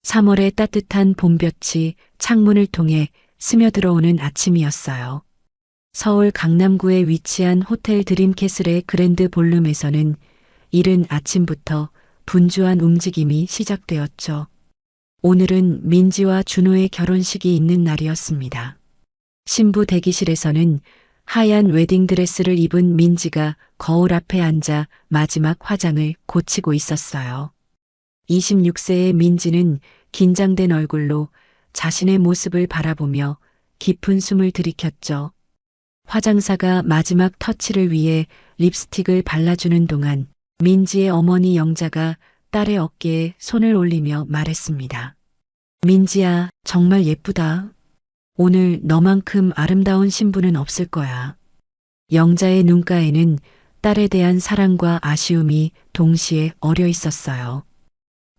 3월의 따뜻한 봄볕이 창문을 통해 스며들어오는 아침이었어요. 서울 강남구에 위치한 호텔 드림캐슬의 그랜드 볼룸에서는 이른 아침부터 분주한 움직임이 시작되었죠. 오늘은 민지와 준호의 결혼식이 있는 날이었습니다. 신부 대기실에서는 하얀 웨딩드레스를 입은 민지가 거울 앞에 앉아 마지막 화장을 고치고 있었어요. 26세의 민지는 긴장된 얼굴로 자신의 모습을 바라보며 깊은 숨을 들이켰죠. 화장사가 마지막 터치를 위해 립스틱을 발라주는 동안 민지의 어머니 영자가 딸의 어깨에 손을 올리며 말했습니다. 민지야, 정말 예쁘다. 오늘 너만큼 아름다운 신부는 없을 거야. 영자의 눈가에는 딸에 대한 사랑과 아쉬움이 동시에 어려 있었어요.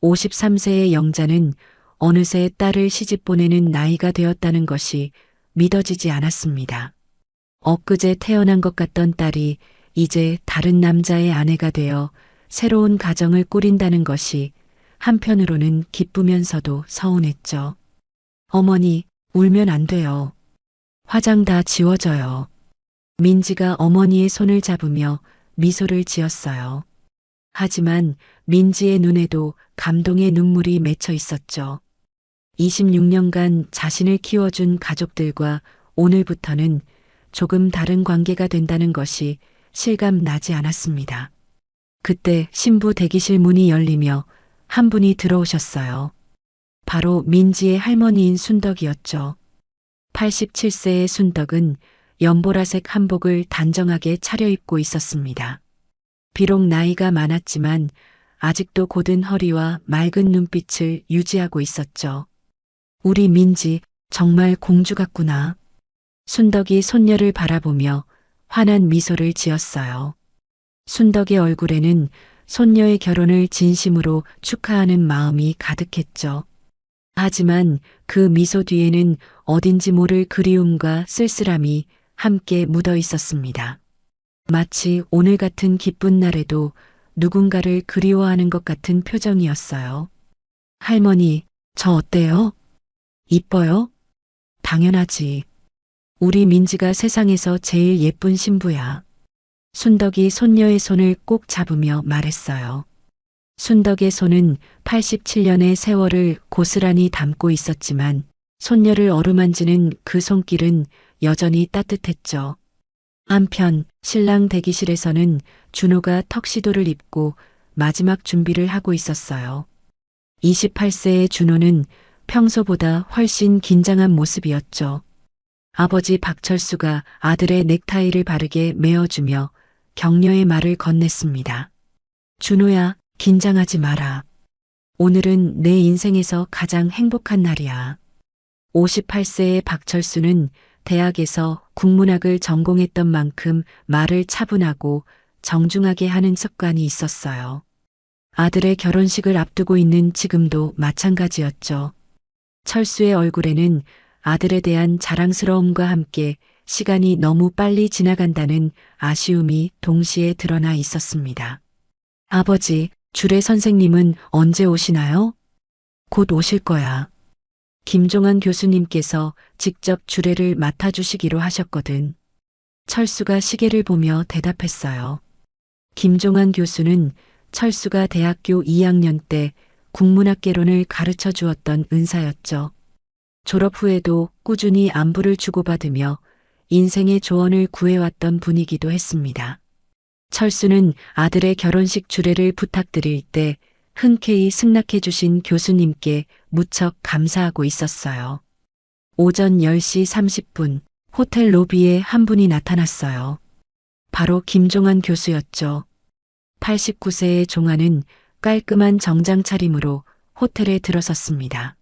53세의 영자는 어느새 딸을 시집 보내는 나이가 되었다는 것이 믿어지지 않았습니다. 엊그제 태어난 것 같던 딸이 이제 다른 남자의 아내가 되어 새로운 가정을 꾸린다는 것이 한편으로는 기쁘면서도 서운했죠. 어머니, 울면 안 돼요. 화장 다 지워져요. 민지가 어머니의 손을 잡으며 미소를 지었어요. 하지만 민지의 눈에도 감동의 눈물이 맺혀 있었죠. 26년간 자신을 키워준 가족들과 오늘부터는 조금 다른 관계가 된다는 것이 실감 나지 않았습니다. 그때 신부 대기실 문이 열리며 한 분이 들어오셨어요. 바로 민지의 할머니인 순덕이었죠. 87세의 순덕은 연보라색 한복을 단정하게 차려입고 있었습니다. 비록 나이가 많았지만 아직도 곧은 허리와 맑은 눈빛을 유지하고 있었죠. 우리 민지 정말 공주 같구나. 순덕이 손녀를 바라보며 환한 미소를 지었어요. 순덕의 얼굴에는 손녀의 결혼을 진심으로 축하하는 마음이 가득했죠. 하지만 그 미소 뒤에는 어딘지 모를 그리움과 쓸쓸함이 함께 묻어 있었습니다. 마치 오늘 같은 기쁜 날에도 누군가를 그리워하는 것 같은 표정이었어요. 할머니, 저 어때요? 이뻐요? 당연하지. 우리 민지가 세상에서 제일 예쁜 신부야. 순덕이 손녀의 손을 꼭 잡으며 말했어요. 순덕의 손은 87년의 세월을 고스란히 담고 있었지만 손녀를 어루만지는 그 손길은 여전히 따뜻했죠. 한편 신랑 대기실에서는 준호가 턱시도를 입고 마지막 준비를 하고 있었어요. 28세의 준호는 평소보다 훨씬 긴장한 모습이었죠. 아버지 박철수가 아들의 넥타이를 바르게 메어주며 격려의 말을 건넸습니다. 준호야, 긴장하지 마라. 오늘은 내 인생에서 가장 행복한 날이야. 58세의 박철수는 대학에서 국문학을 전공했던 만큼 말을 차분하고 정중하게 하는 습관이 있었어요. 아들의 결혼식을 앞두고 있는 지금도 마찬가지였죠. 철수의 얼굴에는 아들에 대한 자랑스러움과 함께 시간이 너무 빨리 지나간다는 아쉬움이 동시에 드러나 있었습니다. 아버지, 주례 선생님은 언제 오시나요? 곧 오실 거야. 김종환 교수님께서 직접 주례를 맡아주시기로 하셨거든. 철수가 시계를 보며 대답했어요. 김종환 교수는 철수가 대학교 2학년 때 국문학개론을 가르쳐 주었던 은사였죠. 졸업 후에도 꾸준히 안부를 주고받으며 인생의 조언을 구해왔던 분이기도 했습니다. 철수는 아들의 결혼식 주례를 부탁드릴 때 흔쾌히 승낙해 주신 교수님께 무척 감사하고 있었어요. 오전 10시 30분 호텔 로비에 한 분이 나타났어요. 바로 김종환 교수였죠. 89세의 종환은 깔끔한 정장 차림으로 호텔에 들어섰습니다.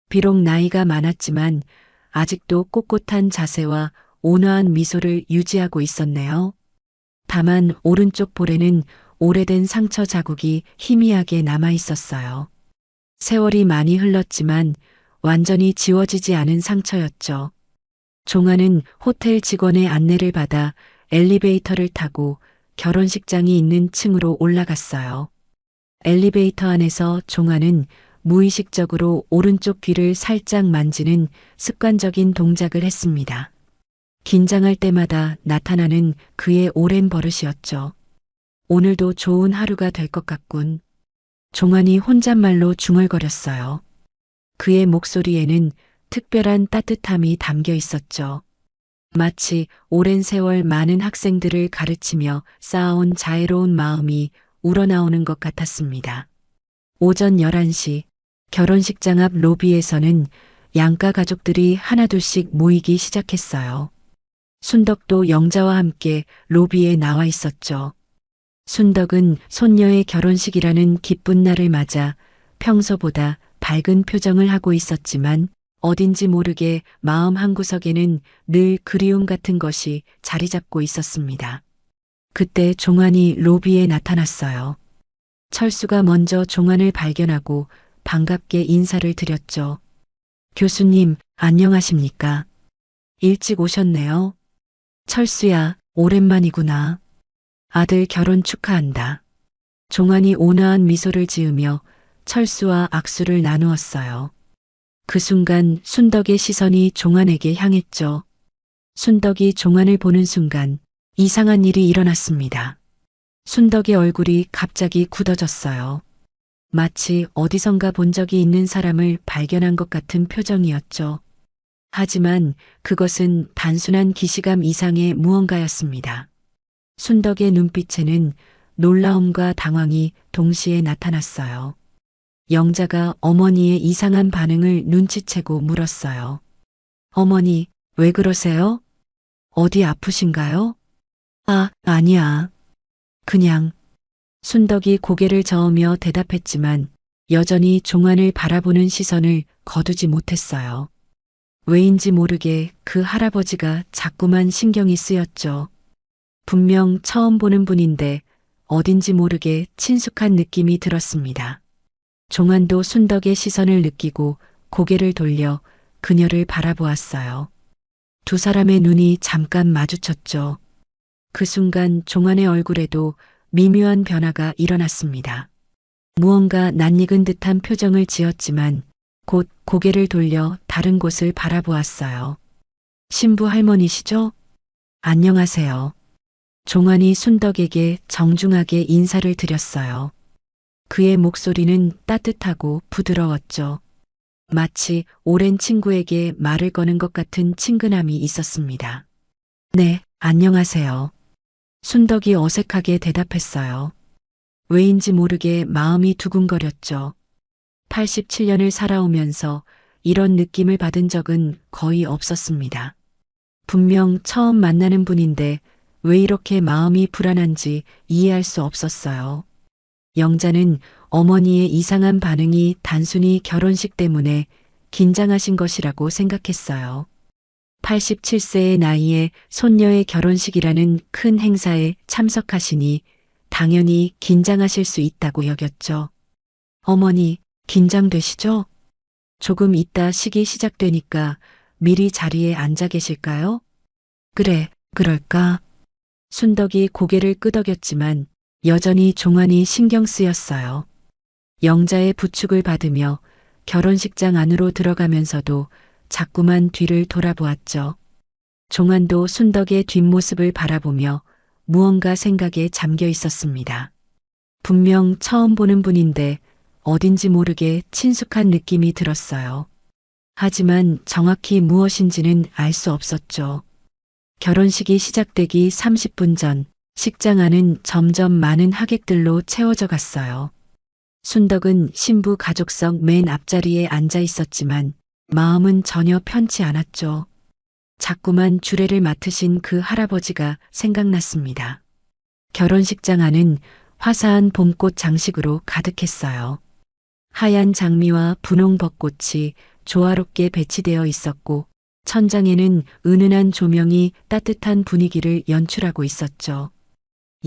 비록 나이가 많았지만 아직도 꼿꼿한 자세와 온화한 미소를 유지하고 있었네요. 다만 오른쪽 볼에는 오래된 상처 자국이 희미하게 남아 있었어요. 세월이 많이 흘렀지만 완전히 지워지지 않은 상처였죠. 종환은 호텔 직원의 안내를 받아 엘리베이터를 타고 결혼식장이 있는 층으로 올라갔어요. 엘리베이터 안에서 종환은 무의식적으로 오른쪽 귀를 살짝 만지는 습관적인 동작을 했습니다. 긴장할 때마다 나타나는 그의 오랜 버릇이었죠. 오늘도 좋은 하루가 될 것 같군. 종환이 혼잣말로 중얼거렸어요. 그의 목소리에는 특별한 따뜻함이 담겨 있었죠. 마치 오랜 세월 많은 학생들을 가르치며 쌓아온 자애로운 마음이 우러나오는 것 같았습니다. 오전 11시 결혼식장 앞 로비에서는 양가 가족들이 하나둘씩 모이기 시작했어요. 순덕도 영자와 함께 로비에 나와 있었죠. 순덕은 손녀의 결혼식이라는 기쁜 날을 맞아 평소보다 밝은 표정을 하고 있었지만 어딘지 모르게 마음 한구석에는 늘 그리움 같은 것이 자리 잡고 있었습니다. 그때 종환이 로비에 나타났어요. 철수가 먼저 종환을 발견하고 반갑게 인사를 드렸죠. 교수님, 안녕하십니까? 일찍 오셨네요. 철수야, 오랜만이구나. 아들 결혼 축하한다. 종환이 온화한 미소를 지으며 철수와 악수를 나누었어요. 그 순간 순덕의 시선이 종환에게 향했죠. 순덕이 종환을 보는 순간 이상한 일이 일어났습니다. 순덕의 얼굴이 갑자기 굳어졌어요. 마치 어디선가 본 적이 있는 사람을 발견한 것 같은 표정이었죠. 하지만 그것은 단순한 기시감 이상의 무언가였습니다. 순덕의 눈빛에는 놀라움과 당황이 동시에 나타났어요. 영자가 어머니의 이상한 반응을 눈치채고 물었어요. 어머니, 왜 그러세요? 어디 아프신가요? 아, 아니야. 그냥. 순덕이 고개를 저으며 대답했지만 여전히 종환을 바라보는 시선을 거두지 못했어요. 왜인지 모르게 그 할아버지가 자꾸만 신경이 쓰였죠. 분명 처음 보는 분인데 어딘지 모르게 친숙한 느낌이 들었습니다. 종환도 순덕의 시선을 느끼고 고개를 돌려 그녀를 바라보았어요. 두 사람의 눈이 잠깐 마주쳤죠. 그 순간 종환의 얼굴에도 미묘한 변화가 일어났습니다. 무언가 낯익은 듯한 표정을 지었지만 곧 고개를 돌려 다른 곳을 바라보았어요. 신부 할머니시죠? 안녕하세요. 종환이 순덕에게 정중하게 인사를 드렸어요. 그의 목소리는 따뜻하고 부드러웠죠. 마치 오랜 친구에게 말을 거는 것 같은 친근함이 있었습니다. 네, 안녕하세요. 순덕이 어색하게 대답했어요. 왜인지 모르게 마음이 두근거렸죠. 87년을 살아오면서 이런 느낌을 받은 적은 거의 없었습니다. 분명 처음 만나는 분인데 왜 이렇게 마음이 불안한지 이해할 수 없었어요. 영자는 어머니의 이상한 반응이 단순히 결혼식 때문에 긴장하신 것이라고 생각했어요. 87세의 나이에 손녀의 결혼식이라는 큰 행사에 참석하시니 당연히 긴장하실 수 있다고 여겼죠. 어머니, 긴장되시죠? 조금 있다 식이 시작되니까 미리 자리에 앉아 계실까요? 그래, 그럴까? 순덕이 고개를 끄덕였지만 여전히 종환이 신경 쓰였어요. 영자의 부축을 받으며 결혼식장 안으로 들어가면서도 자꾸만 뒤를 돌아보았죠. 종환도 순덕의 뒷모습을 바라보며 무언가 생각에 잠겨 있었습니다. 분명 처음 보는 분인데 어딘지 모르게 친숙한 느낌이 들었어요. 하지만 정확히 무엇인지는 알 수 없었죠. 결혼식이 시작되기 30분 전 식장 안은 점점 많은 하객들로 채워져 갔어요. 순덕은 신부 가족석 맨 앞자리에 앉아 있었지만 마음은 전혀 편치 않았죠. 자꾸만 주례를 맡으신 그 할아버지가 생각났습니다. 결혼식장 안은 화사한 봄꽃 장식으로 가득했어요. 하얀 장미와 분홍 벚꽃이 조화롭게 배치되어 있었고 천장에는 은은한 조명이 따뜻한 분위기를 연출하고 있었죠.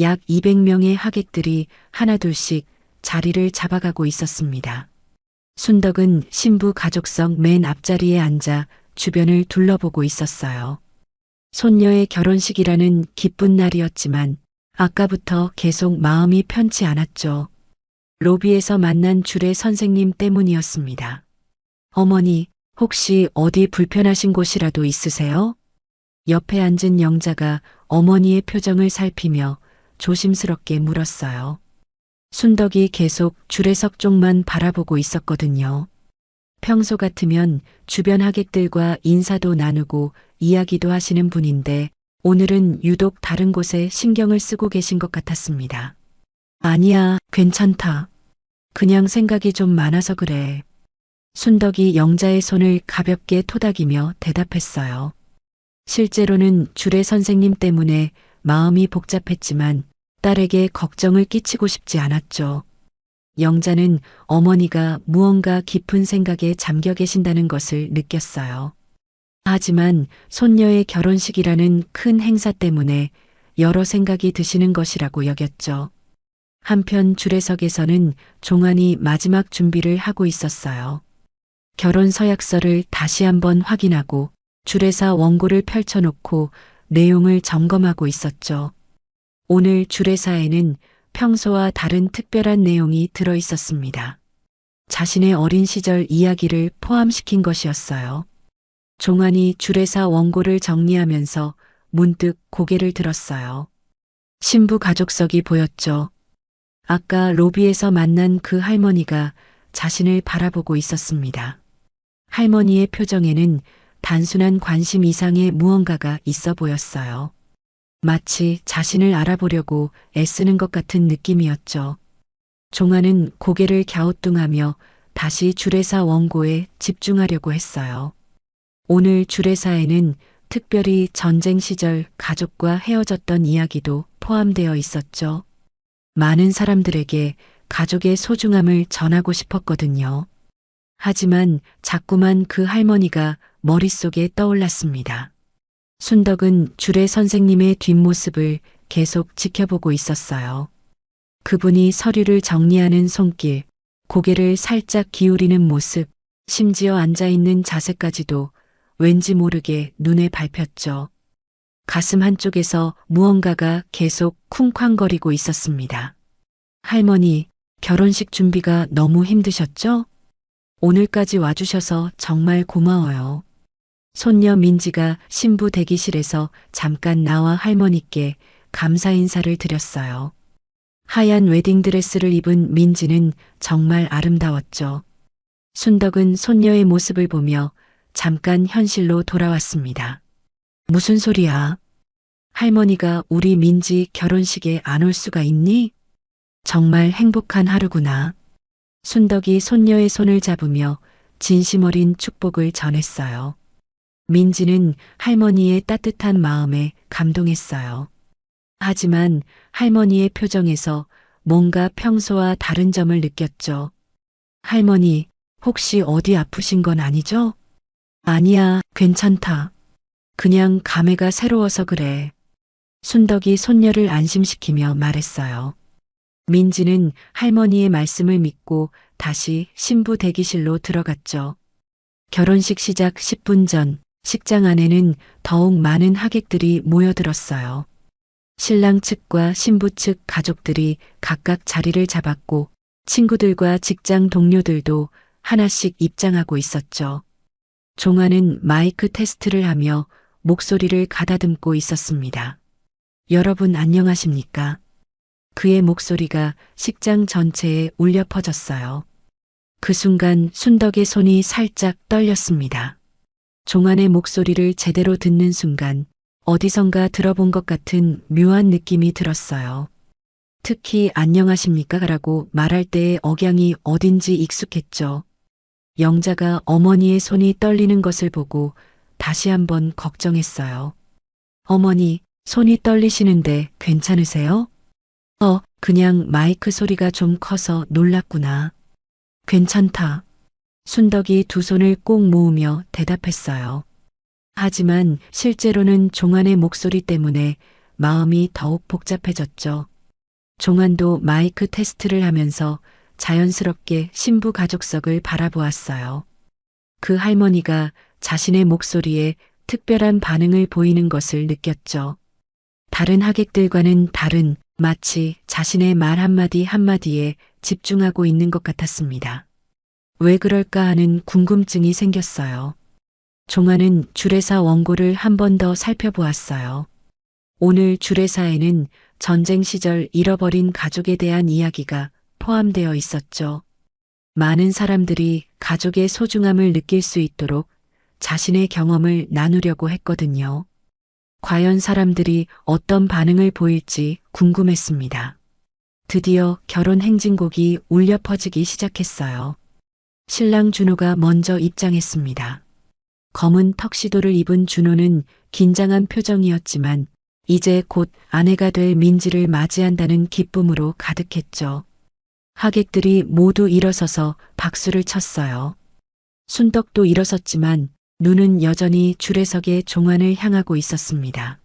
약 200명의 하객들이 하나둘씩 자리를 잡아가고 있었습니다. 순덕은 신부 가족석 맨 앞자리에 앉아 주변을 둘러보고 있었어요. 손녀의 결혼식이라는 기쁜 날이었지만 아까부터 계속 마음이 편치 않았죠. 로비에서 만난 주례 선생님 때문이었습니다. 어머니, 혹시 어디 불편하신 곳이라도 있으세요? 옆에 앉은 영자가 어머니의 표정을 살피며 조심스럽게 물었어요. 순덕이 계속 주례석 쪽만 바라보고 있었거든요. 평소 같으면 주변 하객들과 인사도 나누고 이야기도 하시는 분인데 오늘은 유독 다른 곳에 신경을 쓰고 계신 것 같았습니다. 아니야, 괜찮다. 그냥 생각이 좀 많아서 그래. 순덕이 영자의 손을 가볍게 토닥이며 대답했어요. 실제로는 주례 선생님 때문에 마음이 복잡했지만 딸에게 걱정을 끼치고 싶지 않았죠. 영자는 어머니가 무언가 깊은 생각에 잠겨 계신다는 것을 느꼈어요. 하지만 손녀의 결혼식이라는 큰 행사 때문에 여러 생각이 드시는 것이라고 여겼죠. 한편 주례석에서는 종안이 마지막 준비를 하고 있었어요. 결혼 서약서를 다시 한번 확인하고 주례사 원고를 펼쳐놓고 내용을 점검하고 있었죠. 오늘 주례사에는 평소와 다른 특별한 내용이 들어 있었습니다. 자신의 어린 시절 이야기를 포함시킨 것이었어요. 종안이 주례사 원고를 정리하면서 문득 고개를 들었어요. 신부 가족석이 보였죠. 아까 로비에서 만난 그 할머니가 자신을 바라보고 있었습니다. 할머니의 표정에는 단순한 관심 이상의 무언가가 있어 보였어요. 마치 자신을 알아보려고 애쓰는 것 같은 느낌이었죠. 종아는 고개를 갸우뚱하며 다시 주례사 원고에 집중하려고 했어요. 오늘 주례사에는 특별히 전쟁 시절 가족과 헤어졌던 이야기도 포함되어 있었죠. 많은 사람들에게 가족의 소중함을 전하고 싶었거든요. 하지만 자꾸만 그 할머니가 머릿속에 떠올랐습니다. 순덕은 주례 선생님의 뒷모습을 계속 지켜보고 있었어요. 그분이 서류를 정리하는 손길, 고개를 살짝 기울이는 모습, 심지어 앉아있는 자세까지도 왠지 모르게 눈에 밟혔죠. 가슴 한쪽에서 무언가가 계속 쿵쾅거리고 있었습니다. 할머니, 결혼식 준비가 너무 힘드셨죠? 오늘까지 와주셔서 정말 고마워요. 손녀 민지가 신부 대기실에서 잠깐 나와 할머니께 감사 인사를 드렸어요. 하얀 웨딩드레스를 입은 민지는 정말 아름다웠죠. 순덕은 손녀의 모습을 보며 잠깐 현실로 돌아왔습니다. 무슨 소리야? 할머니가 우리 민지 결혼식에 안 올 수가 있니? 정말 행복한 하루구나. 순덕이 손녀의 손을 잡으며 진심 어린 축복을 전했어요. 민지는 할머니의 따뜻한 마음에 감동했어요. 하지만 할머니의 표정에서 뭔가 평소와 다른 점을 느꼈죠. 할머니, 혹시 어디 아프신 건 아니죠? 아니야, 괜찮다. 그냥 감회가 새로워서 그래. 순덕이 손녀를 안심시키며 말했어요. 민지는 할머니의 말씀을 믿고 다시 신부 대기실로 들어갔죠. 결혼식 시작 10분 전 식장 안에는 더욱 많은 하객들이 모여들었어요. 신랑 측과 신부 측 가족들이 각각 자리를 잡았고 친구들과 직장 동료들도 하나씩 입장하고 있었죠. 종아는 마이크 테스트를 하며 목소리를 가다듬고 있었습니다. 여러분 안녕하십니까? 그의 목소리가 식장 전체에 울려 퍼졌어요. 그 순간 순덕의 손이 살짝 떨렸습니다. 종안의 목소리를 제대로 듣는 순간 어디선가 들어본 것 같은 묘한 느낌이 들었어요. 특히 안녕하십니까라고 말할 때의 억양이 어딘지 익숙했죠. 영자가 어머니의 손이 떨리는 것을 보고 다시 한번 걱정했어요. 어머니, 손이 떨리시는데 괜찮으세요? 그냥 마이크 소리가 좀 커서 놀랐구나. 괜찮다. 순덕이 두 손을 꼭 모으며 대답했어요. 하지만 실제로는 종안의 목소리 때문에 마음이 더욱 복잡해졌죠. 종안도 마이크 테스트를 하면서 자연스럽게 신부 가족석을 바라보았어요. 그 할머니가 자신의 목소리에 특별한 반응을 보이는 것을 느꼈죠. 다른 하객들과는 다른 마치 자신의 말 한마디 한마디에 집중하고 있는 것 같았습니다. 왜 그럴까 하는 궁금증이 생겼어요. 종아는 주례사 원고를 한 번 더 살펴보았어요. 오늘 주례사에는 전쟁 시절 잃어버린 가족에 대한 이야기가 포함되어 있었죠. 많은 사람들이 가족의 소중함을 느낄 수 있도록 자신의 경험을 나누려고 했거든요. 과연 사람들이 어떤 반응을 보일지 궁금했습니다. 드디어 결혼 행진곡이 울려 퍼지기 시작했어요. 신랑 준호가 먼저 입장했습니다. 검은 턱시도를 입은 준호는 긴장한 표정이었지만 이제 곧 아내가 될 민지를 맞이한다는 기쁨으로 가득했죠. 하객들이 모두 일어서서 박수를 쳤어요. 순덕도 일어섰지만 눈은 여전히 주례석의 종안을 향하고 있었습니다.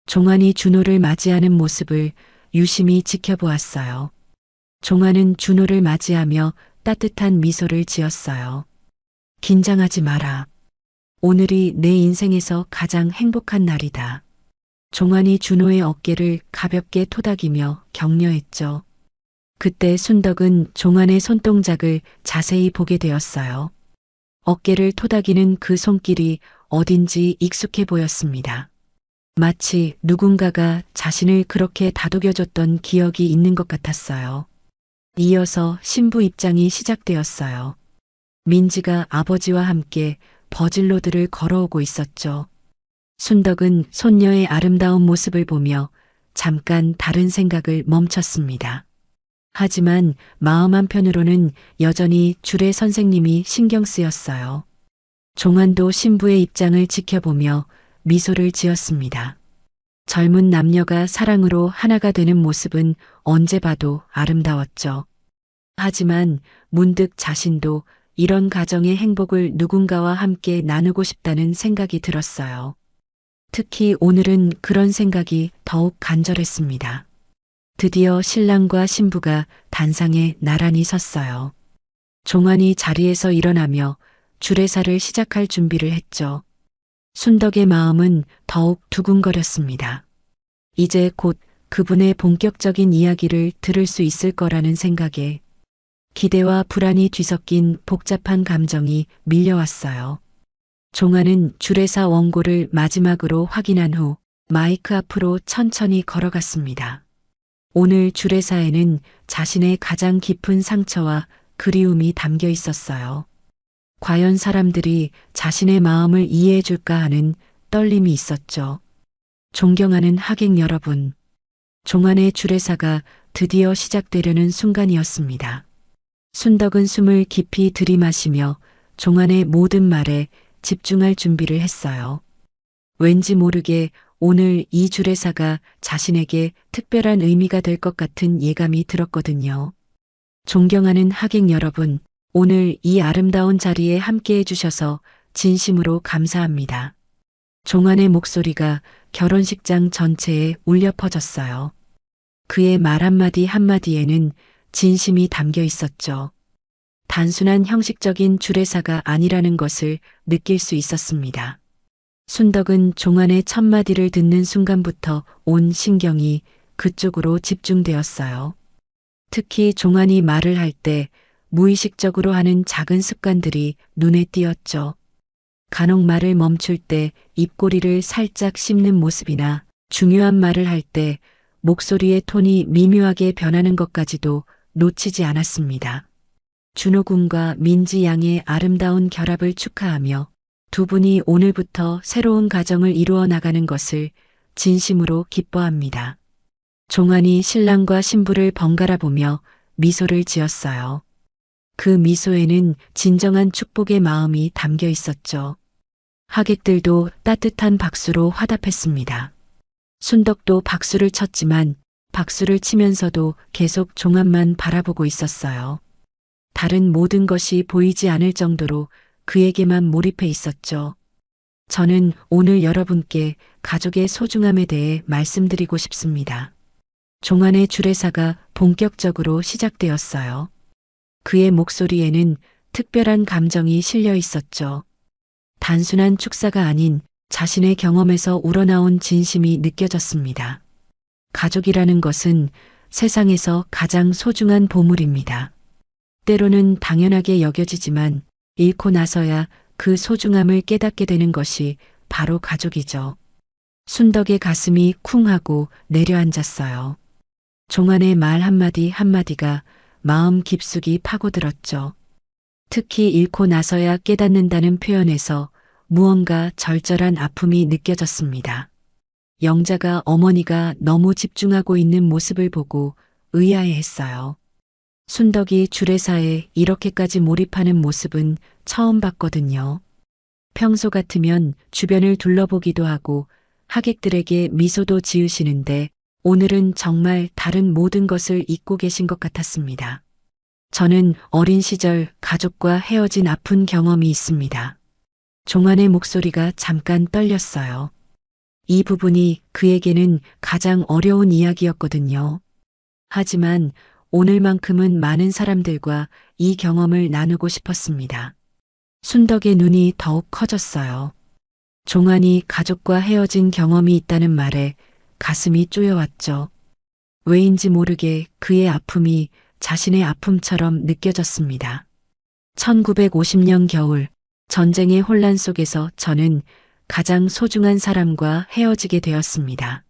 종안이 준호를 맞이하는 모습을 유심히 지켜보았어요. 종안은 준호를 맞이하며 따뜻한 미소를 지었어요. 긴장하지 마라. 오늘이 내 인생에서 가장 행복한 날이다. 종안이 준호의 어깨를 가볍게 토닥이며 격려했죠. 그때 순덕은 종안의 손동작을 자세히 보게 되었어요. 어깨를 토닥이는 그 손길이 어딘지 익숙해 보였습니다. 마치 누군가가 자신을 그렇게 다독여줬던 기억이 있는 것 같았어요. 이어서 신부 입장이 시작되었어요. 민지가 아버지와 함께 버질로드를 걸어오고 있었죠. 순덕은 손녀의 아름다운 모습을 보며 잠깐 다른 생각을 멈췄습니다. 하지만 마음 한편으로는 여전히 주례 선생님이 신경 쓰였어요. 종안도 신부의 입장을 지켜보며 미소를 지었습니다. 젊은 남녀가 사랑으로 하나가 되는 모습은 언제 봐도 아름다웠죠. 하지만 문득 자신도 이런 가정의 행복을 누군가와 함께 나누고 싶다는 생각이 들었어요. 특히 오늘은 그런 생각이 더욱 간절했습니다. 드디어 신랑과 신부가 단상에 나란히 섰어요. 종안이 자리에서 일어나며 주례사를 시작할 준비를 했죠. 순덕의 마음은 더욱 두근거렸습니다. 이제 곧 그분의 본격적인 이야기를 들을 수 있을 거라는 생각에 기대와 불안이 뒤섞인 복잡한 감정이 밀려왔어요. 종아는 주례사 원고를 마지막으로 확인한 후 마이크 앞으로 천천히 걸어갔습니다. 오늘 주례사에는 자신의 가장 깊은 상처와 그리움이 담겨 있었어요. 과연 사람들이 자신의 마음을 이해해 줄까 하는 떨림이 있었죠. 존경하는 하객 여러분, 종안의 주례사가 드디어 시작되려는 순간이었습니다. 순덕은 숨을 깊이 들이마시며 종안의 모든 말에 집중할 준비를 했어요. 왠지 모르게 오늘 이 주례사가 자신에게 특별한 의미가 될 것 같은 예감이 들었거든요. 존경하는 하객 여러분, 오늘 이 아름다운 자리에 함께 해주셔서 진심으로 감사합니다. 종안의 목소리가 결혼식장 전체에 울려 퍼졌어요. 그의 말 한마디 한마디에는 진심이 담겨 있었죠. 단순한 형식적인 주례사가 아니라는 것을 느낄 수 있었습니다. 순덕은 종안의 첫마디를 듣는 순간부터 온 신경이 그쪽으로 집중되었어요. 특히 종안이 말을 할 때 무의식적으로 하는 작은 습관들이 눈에 띄었죠. 간혹 말을 멈출 때 입꼬리를 살짝 씹는 모습이나 중요한 말을 할 때 목소리의 톤이 미묘하게 변하는 것까지도 놓치지 않았습니다. 준호 군과 민지 양의 아름다운 결합을 축하하며 두 분이 오늘부터 새로운 가정을 이루어 나가는 것을 진심으로 기뻐합니다. 종안이 신랑과 신부를 번갈아 보며 미소를 지었어요. 그 미소에는 진정한 축복의 마음이 담겨 있었죠. 하객들도 따뜻한 박수로 화답했습니다. 순덕도 박수를 쳤지만 박수를 치면서도 계속 종안만 바라보고 있었어요. 다른 모든 것이 보이지 않을 정도로 그에게만 몰입해 있었죠. 저는 오늘 여러분께 가족의 소중함에 대해 말씀드리고 싶습니다. 종안의 주례사가 본격적으로 시작되었어요. 그의 목소리에는 특별한 감정이 실려 있었죠. 단순한 축사가 아닌 자신의 경험에서 우러나온 진심이 느껴졌습니다. 가족이라는 것은 세상에서 가장 소중한 보물입니다. 때로는 당연하게 여겨지지만 잃고 나서야 그 소중함을 깨닫게 되는 것이 바로 가족이죠. 순덕의 가슴이 쿵 하고 내려앉았어요. 종안의 말 한마디 한마디가 마음 깊숙이 파고들었죠. 특히 잃고 나서야 깨닫는다는 표현에서 무언가 절절한 아픔이 느껴졌습니다. 영자가 어머니가 너무 집중하고 있는 모습을 보고 의아해했어요. 순덕이 주례사에 이렇게까지 몰입하는 모습은 처음 봤거든요. 평소 같으면 주변을 둘러보기도 하고 하객들에게 미소도 지으시는데 오늘은 정말 다른 모든 것을 잊고 계신 것 같았습니다. 저는 어린 시절 가족과 헤어진 아픈 경험이 있습니다. 종안의 목소리가 잠깐 떨렸어요. 이 부분이 그에게는 가장 어려운 이야기였거든요. 하지만 오늘만큼은 많은 사람들과 이 경험을 나누고 싶었습니다. 순덕의 눈이 더욱 커졌어요. 종안이 가족과 헤어진 경험이 있다는 말에 가슴이 쪼여왔죠. 왜인지 모르게 그의 아픔이 자신의 아픔처럼 느껴졌습니다. 1950년 겨울, 전쟁의 혼란 속에서 저는 가장 소중한 사람과 헤어지게 되었습니다.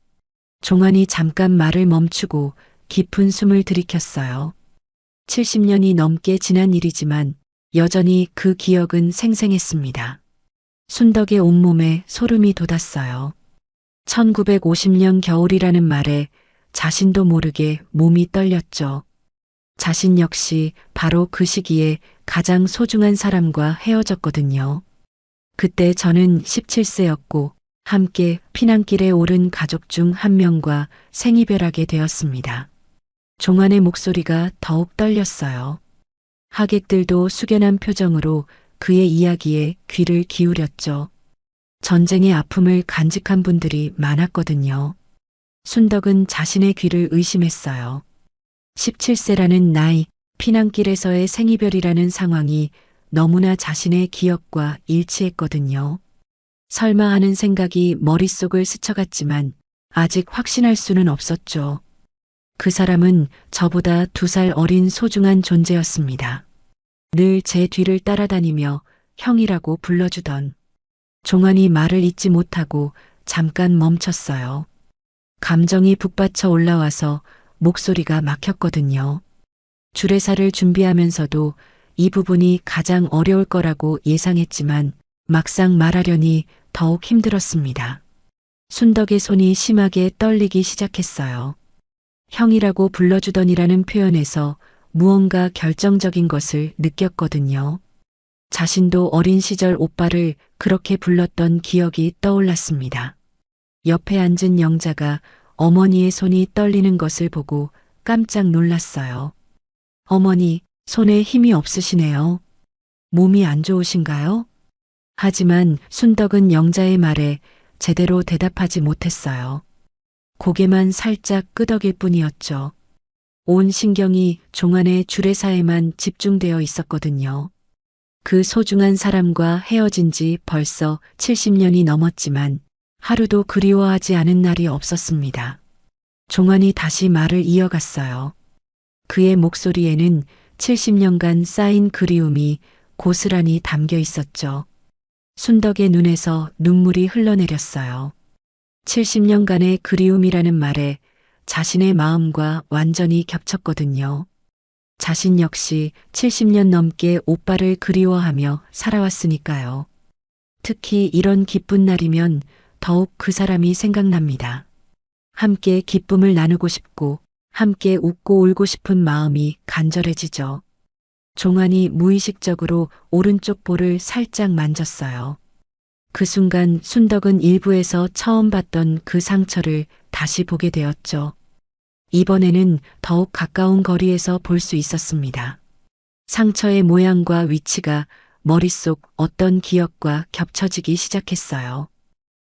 종안이 잠깐 말을 멈추고 깊은 숨을 들이켰어요. 70년이 넘게 지난 일이지만 여전히 그 기억은 생생했습니다. 순덕의 온몸에 소름이 돋았어요. 1950년 겨울이라는 말에 자신도 모르게 몸이 떨렸죠. 자신 역시 바로 그 시기에 가장 소중한 사람과 헤어졌거든요. 그때 저는 17세였고 함께 피난길에 오른 가족 중 한 명과 생이별하게 되었습니다. 종안의 목소리가 더욱 떨렸어요. 하객들도 숙연한 표정으로 그의 이야기에 귀를 기울였죠. 전쟁의 아픔을 간직한 분들이 많았거든요. 순덕은 자신의 귀를 의심했어요. 17세라는 나이, 피난길에서의 생이별이라는 상황이 너무나 자신의 기억과 일치했거든요. 설마 하는 생각이 머릿속을 스쳐갔지만 아직 확신할 수는 없었죠. 그 사람은 저보다 2살 어린 소중한 존재였습니다. 늘 제 뒤를 따라다니며 형이라고 불러주던. 종안이 말을 잇지 못하고 잠깐 멈췄어요. 감정이 북받쳐 올라와서 목소리가 막혔거든요. 주례사를 준비하면서도 이 부분이 가장 어려울 거라고 예상했지만 막상 말하려니 더욱 힘들었습니다. 순덕의 손이 심하게 떨리기 시작했어요. 형이라고 불러주더니라는 표현에서 무언가 결정적인 것을 느꼈거든요. 자신도 어린 시절 오빠를 그렇게 불렀던 기억이 떠올랐습니다. 옆에 앉은 영자가 어머니의 손이 떨리는 것을 보고 깜짝 놀랐어요. 어머니, 손에 힘이 없으시네요. 몸이 안 좋으신가요? 하지만 순덕은 영자의 말에 제대로 대답하지 못했어요. 고개만 살짝 끄덕일 뿐이었죠. 온 신경이 종안의 주례사에만 집중되어 있었거든요. 그 소중한 사람과 헤어진 지 벌써 70년이 넘었지만 하루도 그리워하지 않은 날이 없었습니다. 종안이 다시 말을 이어갔어요. 그의 목소리에는 70년간 쌓인 그리움이 고스란히 담겨 있었죠. 순덕의 눈에서 눈물이 흘러내렸어요. 70년간의 그리움이라는 말에 자신의 마음과 완전히 겹쳤거든요. 자신 역시 70년 넘게 오빠를 그리워하며 살아왔으니까요. 특히 이런 기쁜 날이면 더욱 그 사람이 생각납니다. 함께 기쁨을 나누고 싶고 함께 웃고 울고 싶은 마음이 간절해지죠. 종안이 무의식적으로 오른쪽 볼을 살짝 만졌어요. 그 순간 순덕은 일부에서 처음 봤던 그 상처를 다시 보게 되었죠. 이번에는 더욱 가까운 거리에서 볼 수 있었습니다. 상처의 모양과 위치가 머릿속 어떤 기억과 겹쳐지기 시작했어요.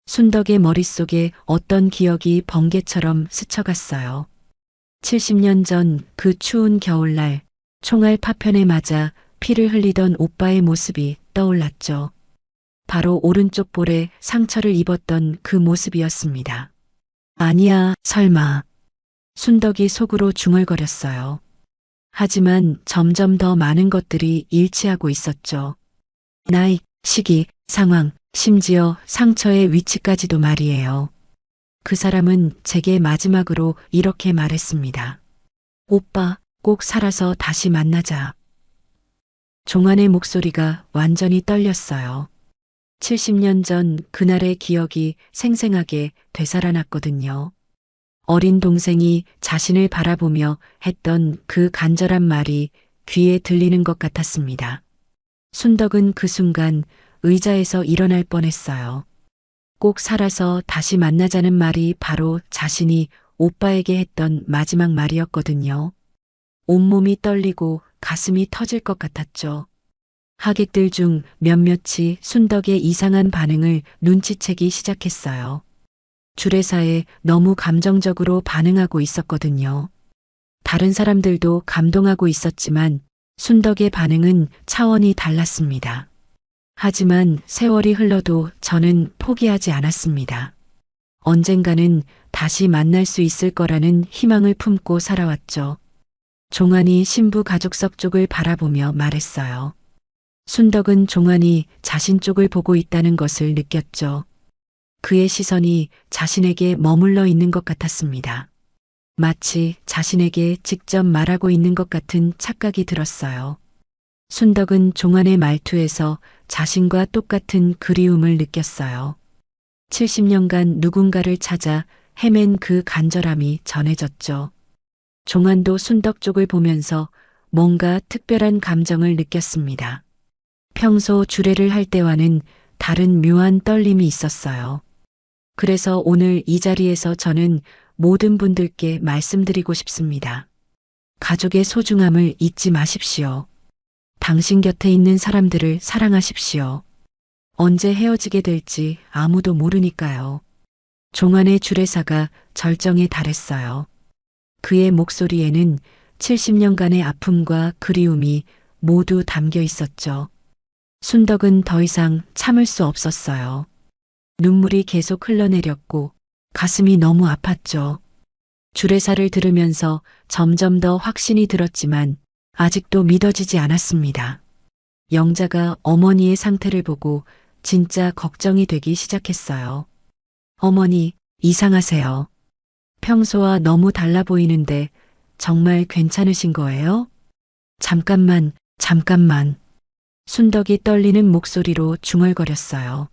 순덕의 머릿속에 어떤 기억이 번개처럼 스쳐갔어요. 70년 전 그 추운 겨울날 총알 파편에 맞아 피를 흘리던 오빠의 모습이 떠올랐죠. 바로 오른쪽 볼에 상처를 입었던 그 모습이었습니다. 아니야, 설마. 순덕이 속으로 중얼거렸어요. 하지만 점점 더 많은 것들이 일치하고 있었죠. 나이, 시기, 상황, 심지어 상처의 위치까지도 말이에요. 그 사람은 제게 마지막으로 이렇게 말했습니다. 오빠, 꼭 살아서 다시 만나자. 종환의 목소리가 완전히 떨렸어요. 70년 전 그날의 기억이 생생하게 되살아났거든요. 어린 동생이 자신을 바라보며 했던 그 간절한 말이 귀에 들리는 것 같았습니다. 순덕은 그 순간 의자에서 일어날 뻔했어요. 꼭 살아서 다시 만나자는 말이 바로 자신이 오빠에게 했던 마지막 말이었거든요. 온몸이 떨리고 가슴이 터질 것 같았죠. 하객들 중 몇몇이 순덕의 이상한 반응을 눈치채기 시작했어요. 주례사에 너무 감정적으로 반응하고 있었거든요. 다른 사람들도 감동하고 있었지만 순덕의 반응은 차원이 달랐습니다. 하지만 세월이 흘러도 저는 포기하지 않았습니다. 언젠가는 다시 만날 수 있을 거라는 희망을 품고 살아왔죠. 종환이 신부 가족석 쪽을 바라보며 말했어요. 순덕은 종환이 자신 쪽을 보고 있다는 것을 느꼈죠. 그의 시선이 자신에게 머물러 있는 것 같았습니다. 마치 자신에게 직접 말하고 있는 것 같은 착각이 들었어요. 순덕은 종환의 말투에서 자신과 똑같은 그리움을 느꼈어요. 70년간 누군가를 찾아 헤맨 그 간절함이 전해졌죠. 종환도 순덕 쪽을 보면서 뭔가 특별한 감정을 느꼈습니다. 평소 주례를 할 때와는 다른 묘한 떨림이 있었어요. 그래서 오늘 이 자리에서 저는 모든 분들께 말씀드리고 싶습니다. 가족의 소중함을 잊지 마십시오. 당신 곁에 있는 사람들을 사랑하십시오. 언제 헤어지게 될지 아무도 모르니까요. 종환의 주례사가 절정에 달했어요. 그의 목소리에는 70년간의 아픔과 그리움이 모두 담겨 있었죠. 순덕은 더 이상 참을 수 없었어요. 눈물이 계속 흘러내렸고 가슴이 너무 아팠죠. 주례사를 들으면서 점점 더 확신이 들었지만 아직도 믿어지지 않았습니다. 영자가 어머니의 상태를 보고 진짜 걱정이 되기 시작했어요. 어머니, 이상하세요. 평소와 너무 달라 보이는데 정말 괜찮으신 거예요? 잠깐만. 순덕이 떨리는 목소리로 중얼거렸어요.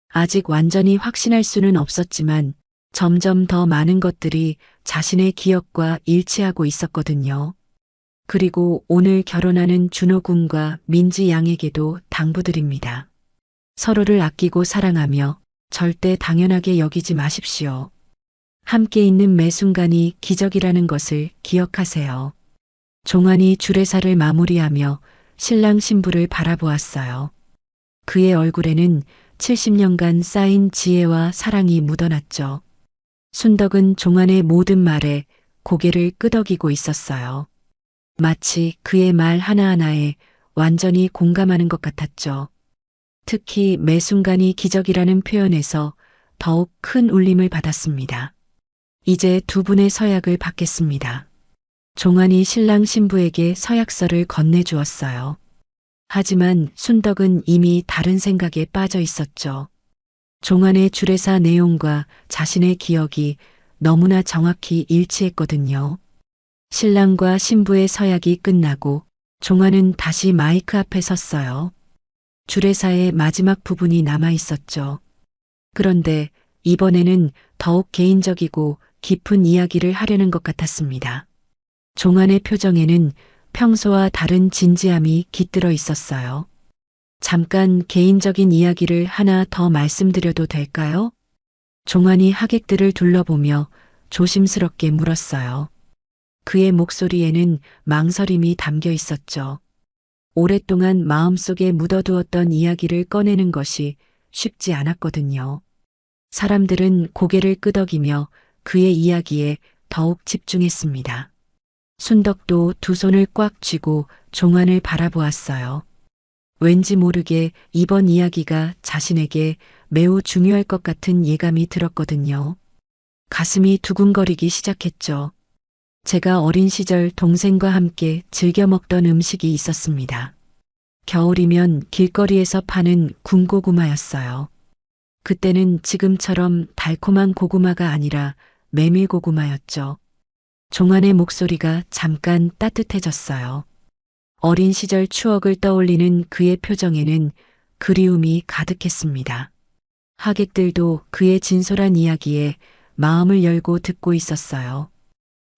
아직 완전히 확신할 수는 없었지만 점점 더 많은 것들이 자신의 기억과 일치하고 있었거든요. 그리고 오늘 결혼하는 준호 군과 민지 양에게도 당부드립니다. 서로를 아끼고 사랑하며 절대 당연하게 여기지 마십시오. 함께 있는 매 순간이 기적이라는 것을 기억하세요. 종환이 주례사를 마무리하며 신랑 신부를 바라보았어요. 그의 얼굴에는 70년간 쌓인 지혜와 사랑이 묻어났죠. 순덕은 종환의 모든 말에 고개를 끄덕이고 있었어요. 마치 그의 말 하나하나에 완전히 공감하는 것 같았죠. 특히 매 순간이 기적이라는 표현에서 더욱 큰 울림을 받았습니다. 이제 두 분의 서약을 받겠습니다. 종환이 신랑 신부에게 서약서를 건네주었어요. 하지만 순덕은 이미 다른 생각에 빠져 있었죠. 종환의 주례사 내용과 자신의 기억이 너무나 정확히 일치했거든요. 신랑과 신부의 서약이 끝나고 종환은 다시 마이크 앞에 섰어요. 주례사의 마지막 부분이 남아 있었죠. 그런데 이번에는 더욱 개인적이고 깊은 이야기를 하려는 것 같았습니다. 종환의 표정에는 평소와 다른 진지함이 깃들어 있었어요. 잠깐 개인적인 이야기를 하나 더 말씀드려도 될까요? 종환이 하객들을 둘러보며 조심스럽게 물었어요. 그의 목소리에는 망설임이 담겨 있었죠. 오랫동안 마음속에 묻어두었던 이야기를 꺼내는 것이 쉽지 않았거든요. 사람들은 고개를 끄덕이며 그의 이야기에 더욱 집중했습니다. 순덕도 두 손을 꽉 쥐고 종환을 바라보았어요. 왠지 모르게 이번 이야기가 자신에게 매우 중요할 것 같은 예감이 들었거든요. 가슴이 두근거리기 시작했죠. 제가 어린 시절 동생과 함께 즐겨 먹던 음식이 있었습니다. 겨울이면 길거리에서 파는 군고구마였어요. 그때는 지금처럼 달콤한 고구마가 아니라 메밀고구마였죠. 종안의 목소리가 잠깐 따뜻해졌어요. 어린 시절 추억을 떠올리는 그의 표정에는 그리움이 가득했습니다. 하객들도 그의 진솔한 이야기에 마음을 열고 듣고 있었어요.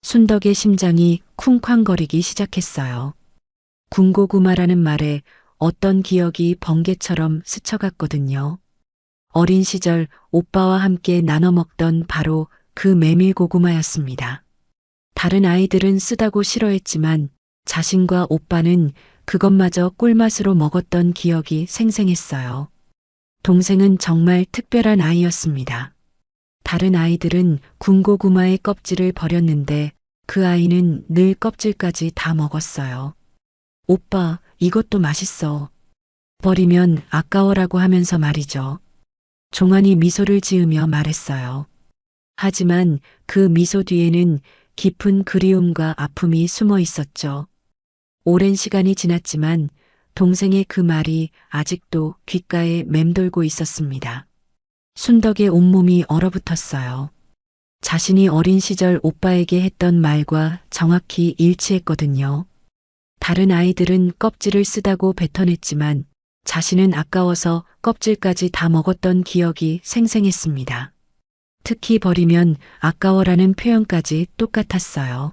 순덕의 심장이 쿵쾅거리기 시작했어요. 군고구마라는 말에 어떤 기억이 번개처럼 스쳐갔거든요. 어린 시절 오빠와 함께 나눠 먹던 바로 그 메밀고구마였습니다. 다른 아이들은 쓰다고 싫어했지만 자신과 오빠는 그것마저 꿀맛으로 먹었던 기억이 생생했어요. 동생은 정말 특별한 아이였습니다. 다른 아이들은 군고구마의 껍질을 버렸는데 그 아이는 늘 껍질까지 다 먹었어요. 오빠, 이것도 맛있어. 버리면 아까워라고 하면서 말이죠. 종안이 미소를 지으며 말했어요. 하지만 그 미소 뒤에는 깊은 그리움과 아픔이 숨어 있었죠. 오랜 시간이 지났지만 동생의 그 말이 아직도 귓가에 맴돌고 있었습니다. 순덕의 온몸이 얼어붙었어요. 자신이 어린 시절 오빠에게 했던 말과 정확히 일치했거든요. 다른 아이들은 껍질을 쓰다고 뱉어냈지만 자신은 아까워서 껍질까지 다 먹었던 기억이 생생했습니다. 특히 버리면 아까워라는 표현까지 똑같았어요.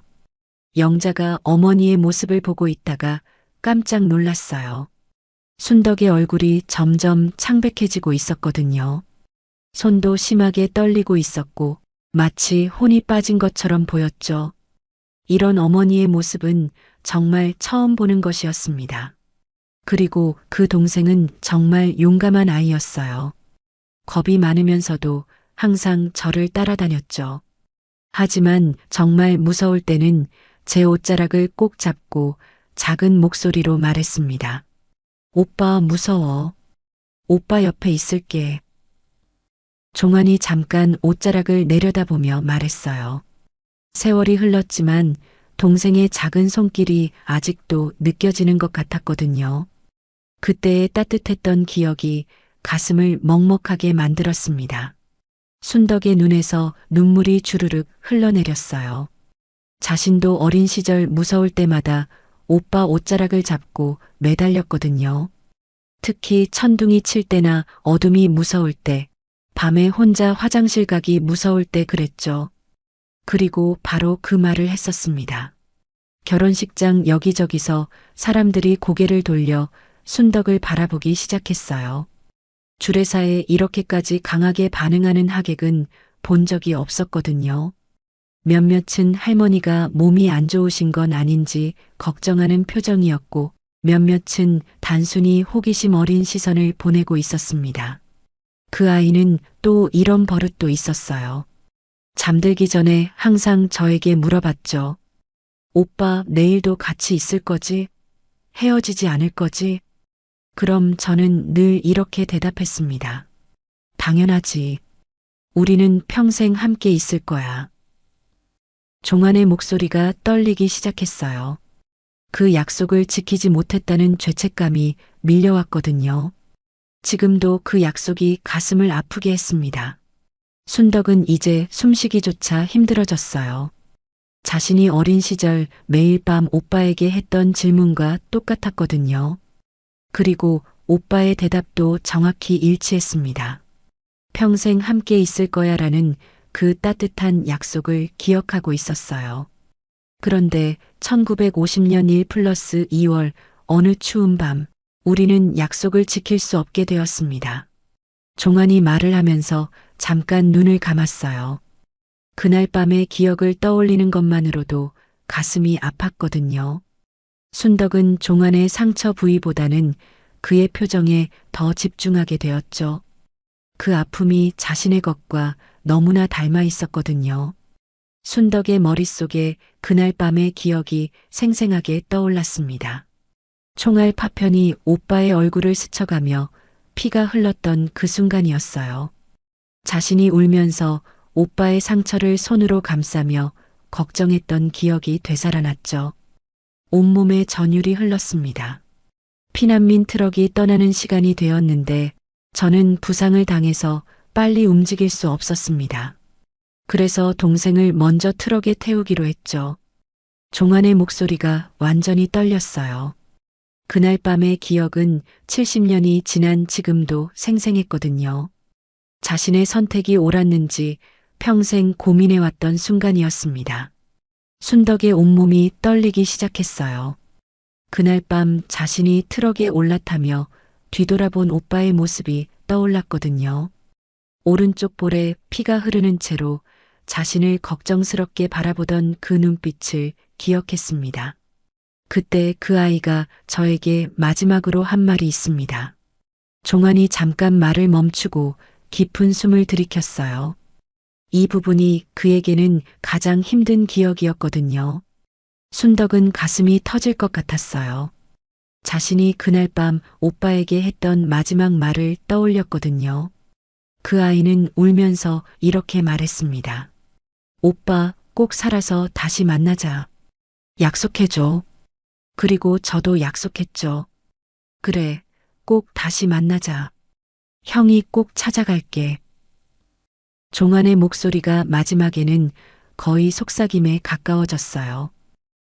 영자가 어머니의 모습을 보고 있다가 깜짝 놀랐어요. 순덕의 얼굴이 점점 창백해지고 있었거든요. 손도 심하게 떨리고 있었고 마치 혼이 빠진 것처럼 보였죠. 이런 어머니의 모습은 정말 처음 보는 것이었습니다. 그리고 그 동생은 정말 용감한 아이였어요. 겁이 많으면서도 항상 저를 따라다녔죠. 하지만 정말 무서울 때는 제 옷자락을 꼭 잡고 작은 목소리로 말했습니다. 오빠 무서워. 오빠 옆에 있을게. 종안이 잠깐 옷자락을 내려다보며 말했어요. 세월이 흘렀지만 동생의 작은 손길이 아직도 느껴지는 것 같았거든요. 그때의 따뜻했던 기억이 가슴을 먹먹하게 만들었습니다. 순덕의 눈에서 눈물이 주르륵 흘러내렸어요. 자신도 어린 시절 무서울 때마다 오빠 옷자락을 잡고 매달렸거든요. 특히 천둥이 칠 때나 어둠이 무서울 때, 밤에 혼자 화장실 가기 무서울 때 그랬죠. 그리고 바로 그 말을 했었습니다. 결혼식장 여기저기서 사람들이 고개를 돌려 순덕을 바라보기 시작했어요. 주례사에 이렇게까지 강하게 반응하는 하객은 본 적이 없었거든요. 몇몇은 할머니가 몸이 안 좋으신 건 아닌지 걱정하는 표정이었고 몇몇은 단순히 호기심 어린 시선을 보내고 있었습니다. 그 아이는 또 이런 버릇도 있었어요. 잠들기 전에 항상 저에게 물어봤죠. 오빠 내일도 같이 있을 거지? 헤어지지 않을 거지? 그럼 저는 늘 이렇게 대답했습니다. 당연하지. 우리는 평생 함께 있을 거야. 종안의 목소리가 떨리기 시작했어요. 그 약속을 지키지 못했다는 죄책감이 밀려왔거든요. 지금도 그 약속이 가슴을 아프게 했습니다. 순덕은 이제 숨쉬기조차 힘들어졌어요. 자신이 어린 시절 매일 밤 오빠에게 했던 질문과 똑같았거든요. 그리고 오빠의 대답도 정확히 일치했습니다. 평생 함께 있을 거야라는 그 따뜻한 약속을 기억하고 있었어요. 그런데 1950년 1+2월 어느 추운 밤 우리는 약속을 지킬 수 없게 되었습니다. 종안이 말을 하면서 잠깐 눈을 감았어요. 그날 밤의 기억을 떠올리는 것만으로도 가슴이 아팠거든요. 순덕은 종안의 상처 부위보다는 그의 표정에 더 집중하게 되었죠. 그 아픔이 자신의 것과 너무나 닮아 있었거든요. 순덕의 머릿속에 그날 밤의 기억이 생생하게 떠올랐습니다. 총알 파편이 오빠의 얼굴을 스쳐가며 피가 흘렀던 그 순간이었어요. 자신이 울면서 오빠의 상처를 손으로 감싸며 걱정했던 기억이 되살아났죠. 온몸에 전율이 흘렀습니다. 피난민 트럭이 떠나는 시간이 되었는데 저는 부상을 당해서 빨리 움직일 수 없었습니다. 그래서 동생을 먼저 트럭에 태우기로 했죠. 종환의 목소리가 완전히 떨렸어요. 그날 밤의 기억은 70년이 지난 지금도 생생했거든요. 자신의 선택이 옳았는지 평생 고민해왔던 순간이었습니다. 순덕의 온몸이 떨리기 시작했어요. 그날 밤 자신이 트럭에 올라타며 뒤돌아본 오빠의 모습이 떠올랐거든요. 오른쪽 볼에 피가 흐르는 채로 자신을 걱정스럽게 바라보던 그 눈빛을 기억했습니다. 그때 그 아이가 저에게 마지막으로 한 말이 있습니다. 종환이 잠깐 말을 멈추고 깊은 숨을 들이켰어요. 이 부분이 그에게는 가장 힘든 기억이었거든요. 순덕은 가슴이 터질 것 같았어요. 자신이 그날 밤 오빠에게 했던 마지막 말을 떠올렸거든요. 그 아이는 울면서 이렇게 말했습니다. 오빠, 꼭 살아서 다시 만나자. 약속해줘. 그리고 저도 약속했죠. 그래, 꼭 다시 만나자. 형이 꼭 찾아갈게. 종환의 목소리가 마지막에는 거의 속삭임에 가까워졌어요.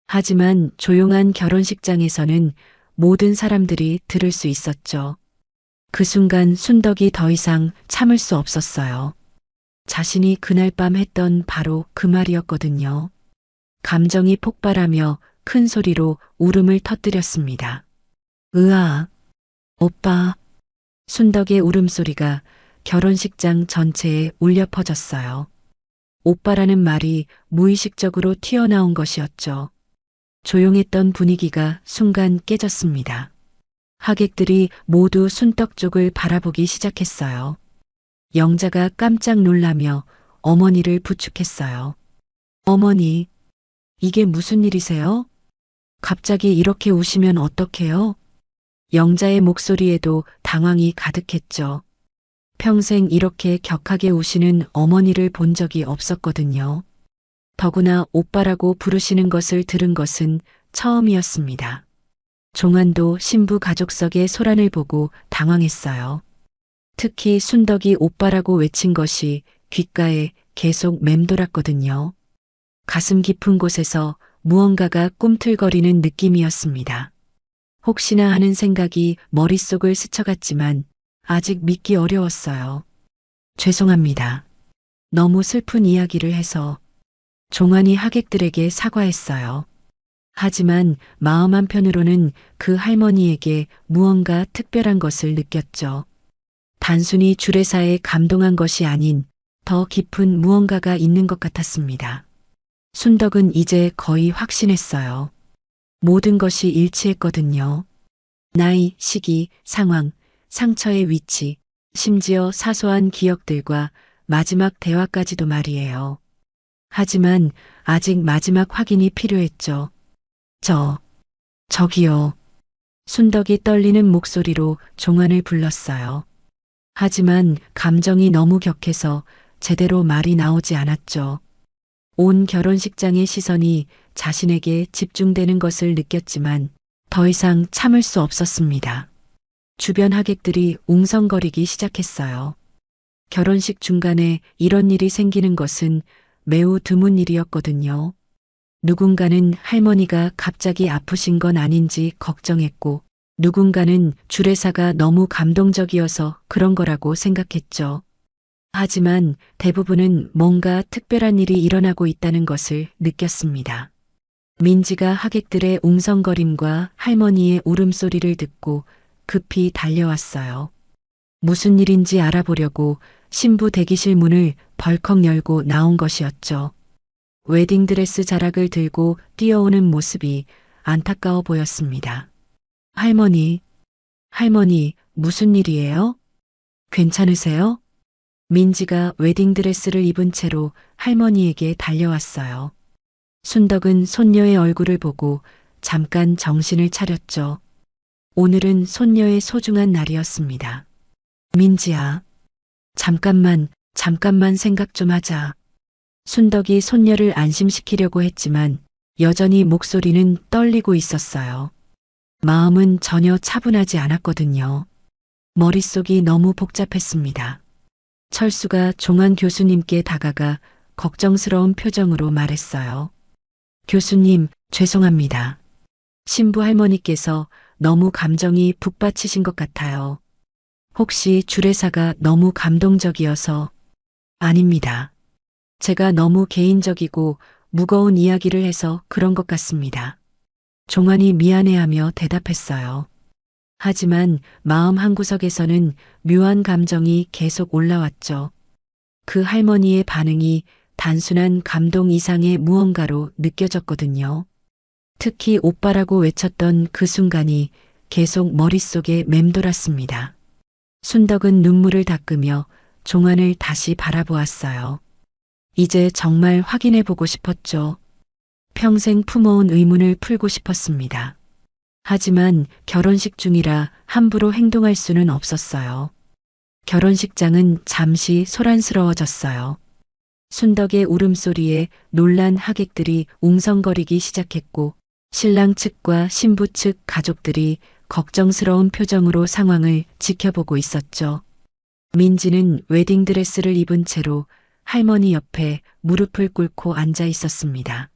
하지만 조용한 결혼식장에서는 모든 사람들이 들을 수 있었죠. 그 순간 순덕이 더 이상 참을 수 없었어요. 자신이 그날 밤 했던 바로 그 말이었거든요. 감정이 폭발하며 큰 소리로 울음을 터뜨렸습니다. 으아, 오빠. 순덕의 울음소리가 결혼식장 전체에 울려 퍼졌어요. 오빠라는 말이 무의식적으로 튀어나온 것이었죠. 조용했던 분위기가 순간 깨졌습니다. 하객들이 모두 순덕 쪽을 바라보기 시작했어요. 영자가 깜짝 놀라며 어머니를 부축했어요. 어머니, 이게 무슨 일이세요? 갑자기 이렇게 우시면 어떡해요? 영자의 목소리에도 당황이 가득했죠. 평생 이렇게 격하게 우시는 어머니를 본 적이 없었거든요. 더구나 오빠라고 부르시는 것을 들은 것은 처음이었습니다. 종환도 신부 가족석의 소란을 보고 당황했어요. 특히 순덕이 오빠라고 외친 것이 귓가에 계속 맴돌았거든요. 가슴 깊은 곳에서 무언가가 꿈틀거리는 느낌이었습니다. 혹시나 하는 생각이 머릿속을 스쳐갔지만 아직 믿기 어려웠어요. 죄송합니다. 너무 슬픈 이야기를 해서. 종환이 하객들에게 사과했어요. 하지만 마음 한편으로는 그 할머니에게 무언가 특별한 것을 느꼈죠. 단순히 주례사에 감동한 것이 아닌 더 깊은 무언가가 있는 것 같았습니다. 순덕은 이제 거의 확신했어요. 모든 것이 일치했거든요. 나이, 시기, 상황, 상처의 위치, 심지어 사소한 기억들과 마지막 대화까지도 말이에요. 하지만 아직 마지막 확인이 필요했죠. 저기요. 순덕이 떨리는 목소리로 종환을 불렀어요. 하지만 감정이 너무 격해서 제대로 말이 나오지 않았죠. 온 결혼식장의 시선이 자신에게 집중되는 것을 느꼈지만 더 이상 참을 수 없었습니다. 주변 하객들이 웅성거리기 시작했어요. 결혼식 중간에 이런 일이 생기는 것은 매우 드문 일이었거든요. 누군가는 할머니가 갑자기 아프신 건 아닌지 걱정했고, 누군가는 주례사가 너무 감동적이어서 그런 거라고 생각했죠. 하지만 대부분은 뭔가 특별한 일이 일어나고 있다는 것을 느꼈습니다. 민지가 하객들의 웅성거림과 할머니의 울음소리를 듣고 급히 달려왔어요. 무슨 일인지 알아보려고 신부 대기실 문을 벌컥 열고 나온 것이었죠. 웨딩드레스 자락을 들고 뛰어오는 모습이 안타까워 보였습니다. 할머니, 무슨 일이에요? 괜찮으세요? 민지가 웨딩드레스를 입은 채로 할머니에게 달려왔어요. 순덕은 손녀의 얼굴을 보고 잠깐 정신을 차렸죠. 오늘은 손녀의 소중한 날이었습니다. 민지야, 잠깐만 생각 좀 하자. 순덕이 손녀를 안심시키려고 했지만 여전히 목소리는 떨리고 있었어요. 마음은 전혀 차분하지 않았거든요. 머릿속이 너무 복잡했습니다. 철수가 종한 교수님께 다가가 걱정스러운 표정으로 말했어요. 교수님, 죄송합니다. 신부 할머니께서 너무 감정이 북받치신 것 같아요. 혹시 주례사가 너무 감동적이어서. 아닙니다. 제가 너무 개인적이고 무거운 이야기를 해서 그런 것 같습니다. 종환이 미안해하며 대답했어요. 하지만 마음 한구석에서는 묘한 감정이 계속 올라왔죠. 그 할머니의 반응이 단순한 감동 이상의 무언가로 느껴졌거든요. 특히 오빠라고 외쳤던 그 순간이 계속 머릿속에 맴돌았습니다. 순덕은 눈물을 닦으며 종환을 다시 바라보았어요. 이제 정말 확인해 보고 싶었죠. 평생 품어온 의문을 풀고 싶었습니다. 하지만 결혼식 중이라 함부로 행동할 수는 없었어요. 결혼식장은 잠시 소란스러워졌어요. 순덕의 울음소리에 놀란 하객들이 웅성거리기 시작했고 신랑 측과 신부 측 가족들이 걱정스러운 표정으로 상황을 지켜보고 있었죠. 민지는 웨딩드레스를 입은 채로 할머니 옆에 무릎을 꿇고 앉아 있었습니다.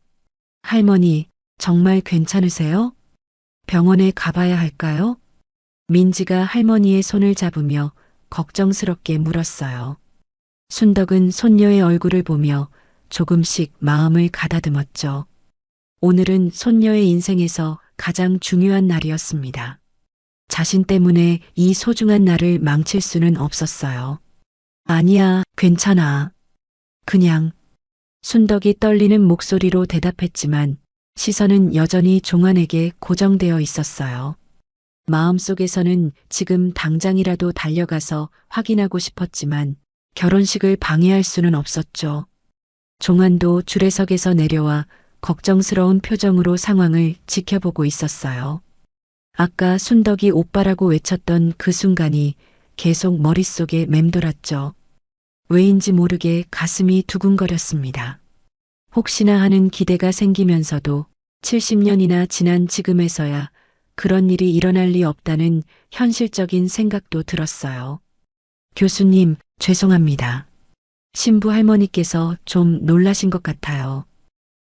할머니, 정말 괜찮으세요? 병원에 가봐야 할까요? 민지가 할머니의 손을 잡으며 걱정스럽게 물었어요. 순덕은 손녀의 얼굴을 보며 조금씩 마음을 가다듬었죠. 오늘은 손녀의 인생에서 가장 중요한 날이었습니다. 자신 때문에 이 소중한 날을 망칠 수는 없었어요. 아니야, 괜찮아. 그냥. 순덕이 떨리는 목소리로 대답했지만 시선은 여전히 종환에게 고정되어 있었어요. 마음속에서는 지금 당장이라도 달려가서 확인하고 싶었지만 결혼식을 방해할 수는 없었죠. 종환도 주례석에서 내려와 걱정스러운 표정으로 상황을 지켜보고 있었어요. 아까 순덕이 오빠라고 외쳤던 그 순간이 계속 머릿속에 맴돌았죠. 왜인지 모르게 가슴이 두근거렸습니다. 혹시나 하는 기대가 생기면서도 70년이나 지난 지금에서야 그런 일이 일어날 리 없다는 현실적인 생각도 들었어요. 교수님, 죄송합니다. 신부 할머니께서 좀 놀라신 것 같아요.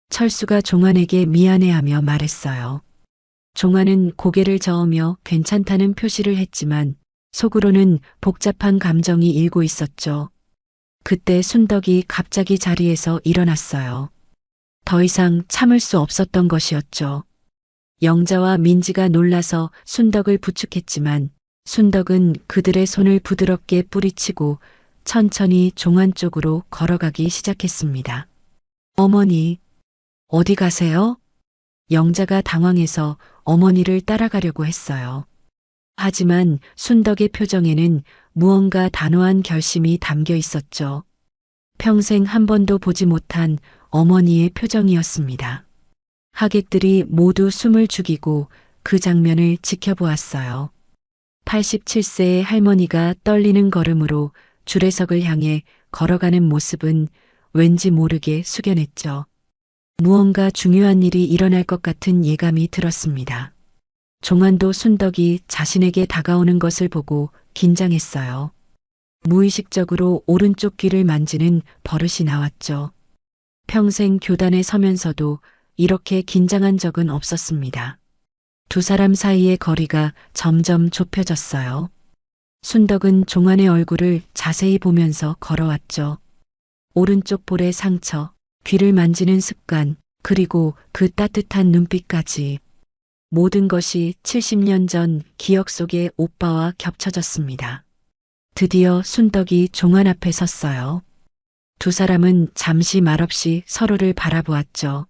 철수가 종환에게 미안해하며 말했어요. 종환은 고개를 저으며 괜찮다는 표시를 했지만 속으로는 복잡한 감정이 일고 있었죠. 그때 순덕이 갑자기 자리에서 일어났어요. 더 이상 참을 수 없었던 것이었죠. 영자와 민지가 놀라서 순덕을 부축했지만 순덕은 그들의 손을 부드럽게 뿌리치고 천천히 종환 쪽으로 걸어가기 시작했습니다. 어머니, 어디 가세요? 영자가 당황해서 어머니를 따라가려고 했어요. 하지만 순덕의 표정에는 무언가 단호한 결심이 담겨 있었죠. 평생 한 번도 보지 못한 어머니의 표정이었습니다. 하객들이 모두 숨을 죽이고 그 장면을 지켜보았어요. 87세의 할머니가 떨리는 걸음으로 주례석을 향해 걸어가는 모습은 왠지 모르게 숙연했죠. 무언가 중요한 일이 일어날 것 같은 예감이 들었습니다. 종환도 순덕이 자신에게 다가오는 것을 보고 긴장했어요. 무의식적으로 오른쪽 귀를 만지는 버릇이 나왔죠. 평생 교단에 서면서도 이렇게 긴장한 적은 없었습니다. 두 사람 사이의 거리가 점점 좁혀졌어요. 순덕은 종환의 얼굴을 자세히 보면서 걸어왔죠. 오른쪽 볼의 상처, 귀를 만지는 습관, 그리고 그 따뜻한 눈빛까지. 모든 것이 70년 전 기억 속의 오빠와 겹쳐졌습니다. 드디어 순덕이 종환 앞에 섰어요. 두 사람은 잠시 말없이 서로를 바라보았죠.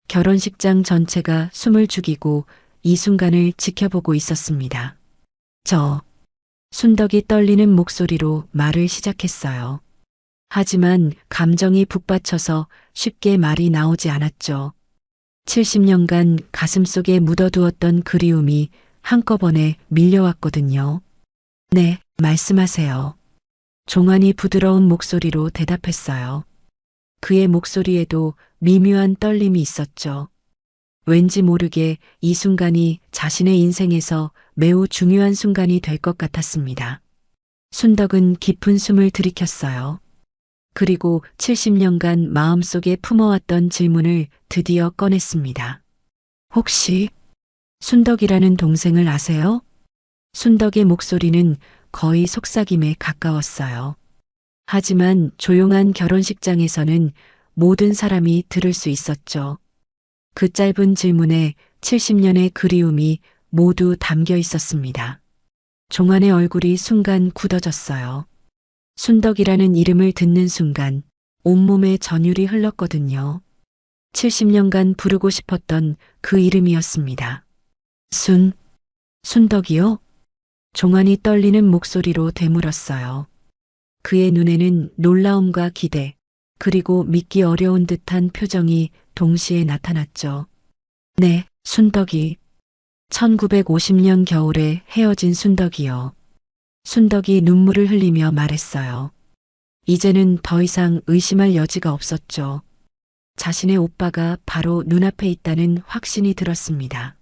결혼식장 전체가 숨을 죽이고 이 순간을 지켜보고 있었습니다. 순덕이 떨리는 목소리로 말을 시작했어요. 하지만 감정이 북받쳐서 쉽게 말이 나오지 않았죠. 70년간 가슴속에 묻어두었던 그리움이 한꺼번에 밀려왔거든요. 네, 말씀하세요. 종환이 부드러운 목소리로 대답했어요. 그의 목소리에도 미묘한 떨림이 있었죠. 왠지 모르게 이 순간이 자신의 인생에서 매우 중요한 순간이 될 것 같았습니다. 순덕은 깊은 숨을 들이켰어요. 그리고 70년간 마음속에 품어왔던 질문을 드디어 꺼냈습니다. 혹시 순덕이라는 동생을 아세요? 순덕의 목소리는 거의 속삭임에 가까웠어요. 하지만 조용한 결혼식장에서는 모든 사람이 들을 수 있었죠. 그 짧은 질문에 70년의 그리움이 모두 담겨 있었습니다. 종환의 얼굴이 순간 굳어졌어요. 순덕이라는 이름을 듣는 순간 온몸에 전율이 흘렀거든요. 70년간 부르고 싶었던 그 이름이었습니다. 순덕이요? 종환이 떨리는 목소리로 되물었어요. 그의 눈에는 놀라움과 기대, 그리고 믿기 어려운 듯한 표정이 동시에 나타났죠. 네, 순덕이. 1950년 겨울에 헤어진 순덕이요. 순덕이 눈물을 흘리며 말했어요. 이제는 더 이상 의심할 여지가 없었죠. 자신의 오빠가 바로 눈앞에 있다는 확신이 들었습니다.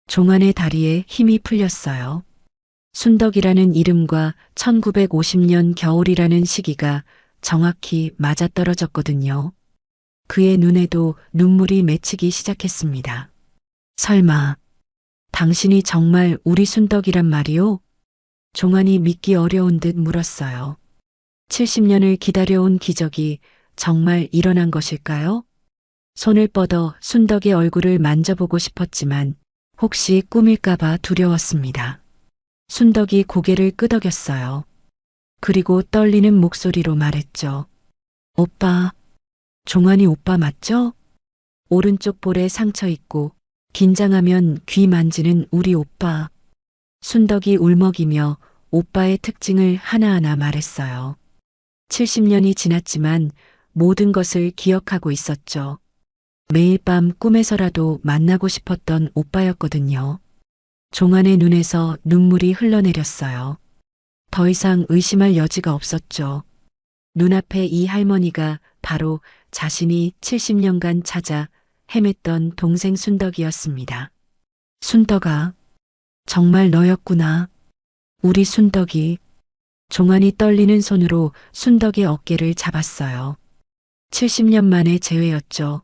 종환의 다리에 힘이 풀렸어요. 순덕이라는 이름과 1950년 겨울이라는 시기가 정확히 맞아떨어졌거든요. 그의 눈에도 눈물이 맺히기 시작했습니다. 설마, 당신이 정말 우리 순덕이란 말이오? 종환이 믿기 어려운 듯 물었어요. 70년을 기다려온 기적이 정말 일어난 것일까요? 손을 뻗어 순덕의 얼굴을 만져보고 싶었지만 혹시 꿈일까봐 두려웠습니다. 순덕이 고개를 끄덕였어요. 그리고 떨리는 목소리로 말했죠. 오빠, 종환이 오빠 맞죠? 오른쪽 볼에 상처 있고 긴장하면 귀 만지는 우리 오빠. 순덕이 울먹이며 오빠의 특징을 하나하나 말했어요. 70년이 지났지만 모든 것을 기억하고 있었죠. 매일 밤 꿈에서라도 만나고 싶었던 오빠였거든요. 종환의 눈에서 눈물이 흘러내렸어요. 더 이상 의심할 여지가 없었죠. 눈앞에 이 할머니가 바로 자신이 70년간 찾아 헤맸던 동생 순덕이었습니다. 순덕아, 정말 너였구나. 우리 순덕이. 종환이 떨리는 손으로 순덕의 어깨를 잡았어요. 70년 만의 재회였죠.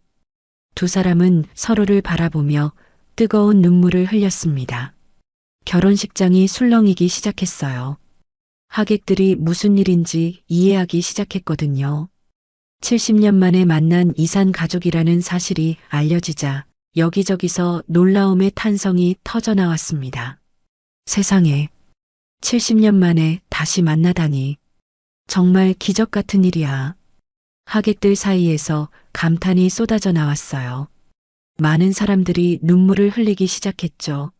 두 사람은 서로를 바라보며 뜨거운 눈물을 흘렸습니다. 결혼식장이 술렁이기 시작했어요. 하객들이 무슨 일인지 이해하기 시작했거든요. 70년 만에 만난 이산 가족이라는 사실이 알려지자 여기저기서 놀라움의 탄성이 터져나왔습니다. 세상에, 70년 만에 다시 만나다니. 정말 기적 같은 일이야. 하객들 사이에서 감탄이 쏟아져 나왔어요. 많은 사람들이 눈물을 흘리기 시작했죠.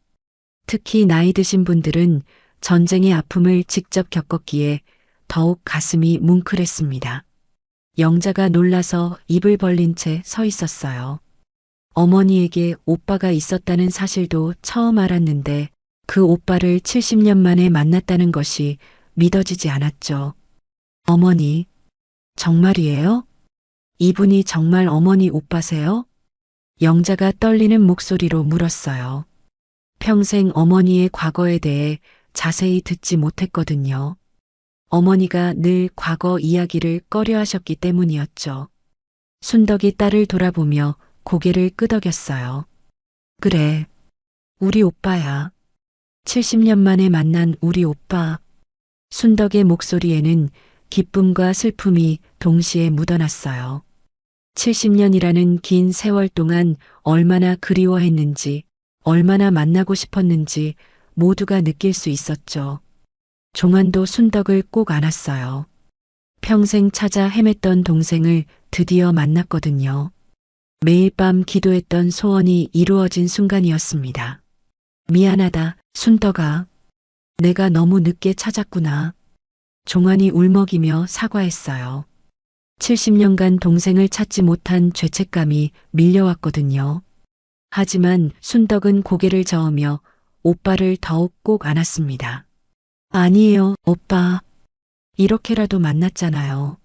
특히 나이 드신 분들은 전쟁의 아픔을 직접 겪었기에 더욱 가슴이 뭉클했습니다. 영자가 놀라서 입을 벌린 채 서 있었어요. 어머니에게 오빠가 있었다는 사실도 처음 알았는데 그 오빠를 70년 만에 만났다는 것이 믿어지지 않았죠. 어머니, 정말이에요? 이분이 정말 어머니 오빠세요? 영자가 떨리는 목소리로 물었어요. 평생 어머니의 과거에 대해 자세히 듣지 못했거든요. 어머니가 늘 과거 이야기를 꺼려 하셨기 때문이었죠. 순덕이 딸을 돌아보며 고개를 끄덕였어요. 그래, 우리 오빠야. 70년 만에 만난 우리 오빠. 순덕의 목소리에는 기쁨과 슬픔이 동시에 묻어났어요. 70년이라는 긴 세월 동안 얼마나 그리워했는지, 얼마나 만나고 싶었는지 모두가 느낄 수 있었죠. 종환도 순덕을 꼭 안았어요. 평생 찾아 헤맸던 동생을 드디어 만났거든요. 매일 밤 기도했던 소원이 이루어진 순간이었습니다. 미안하다, 순덕아. 내가 너무 늦게 찾았구나. 종환이 울먹이며 사과했어요. 70년간 동생을 찾지 못한 죄책감이 밀려왔거든요. 하지만 순덕은 고개를 저으며 오빠를 더욱 꼭 안았습니다. 아니에요, 오빠. 이렇게라도 만났잖아요.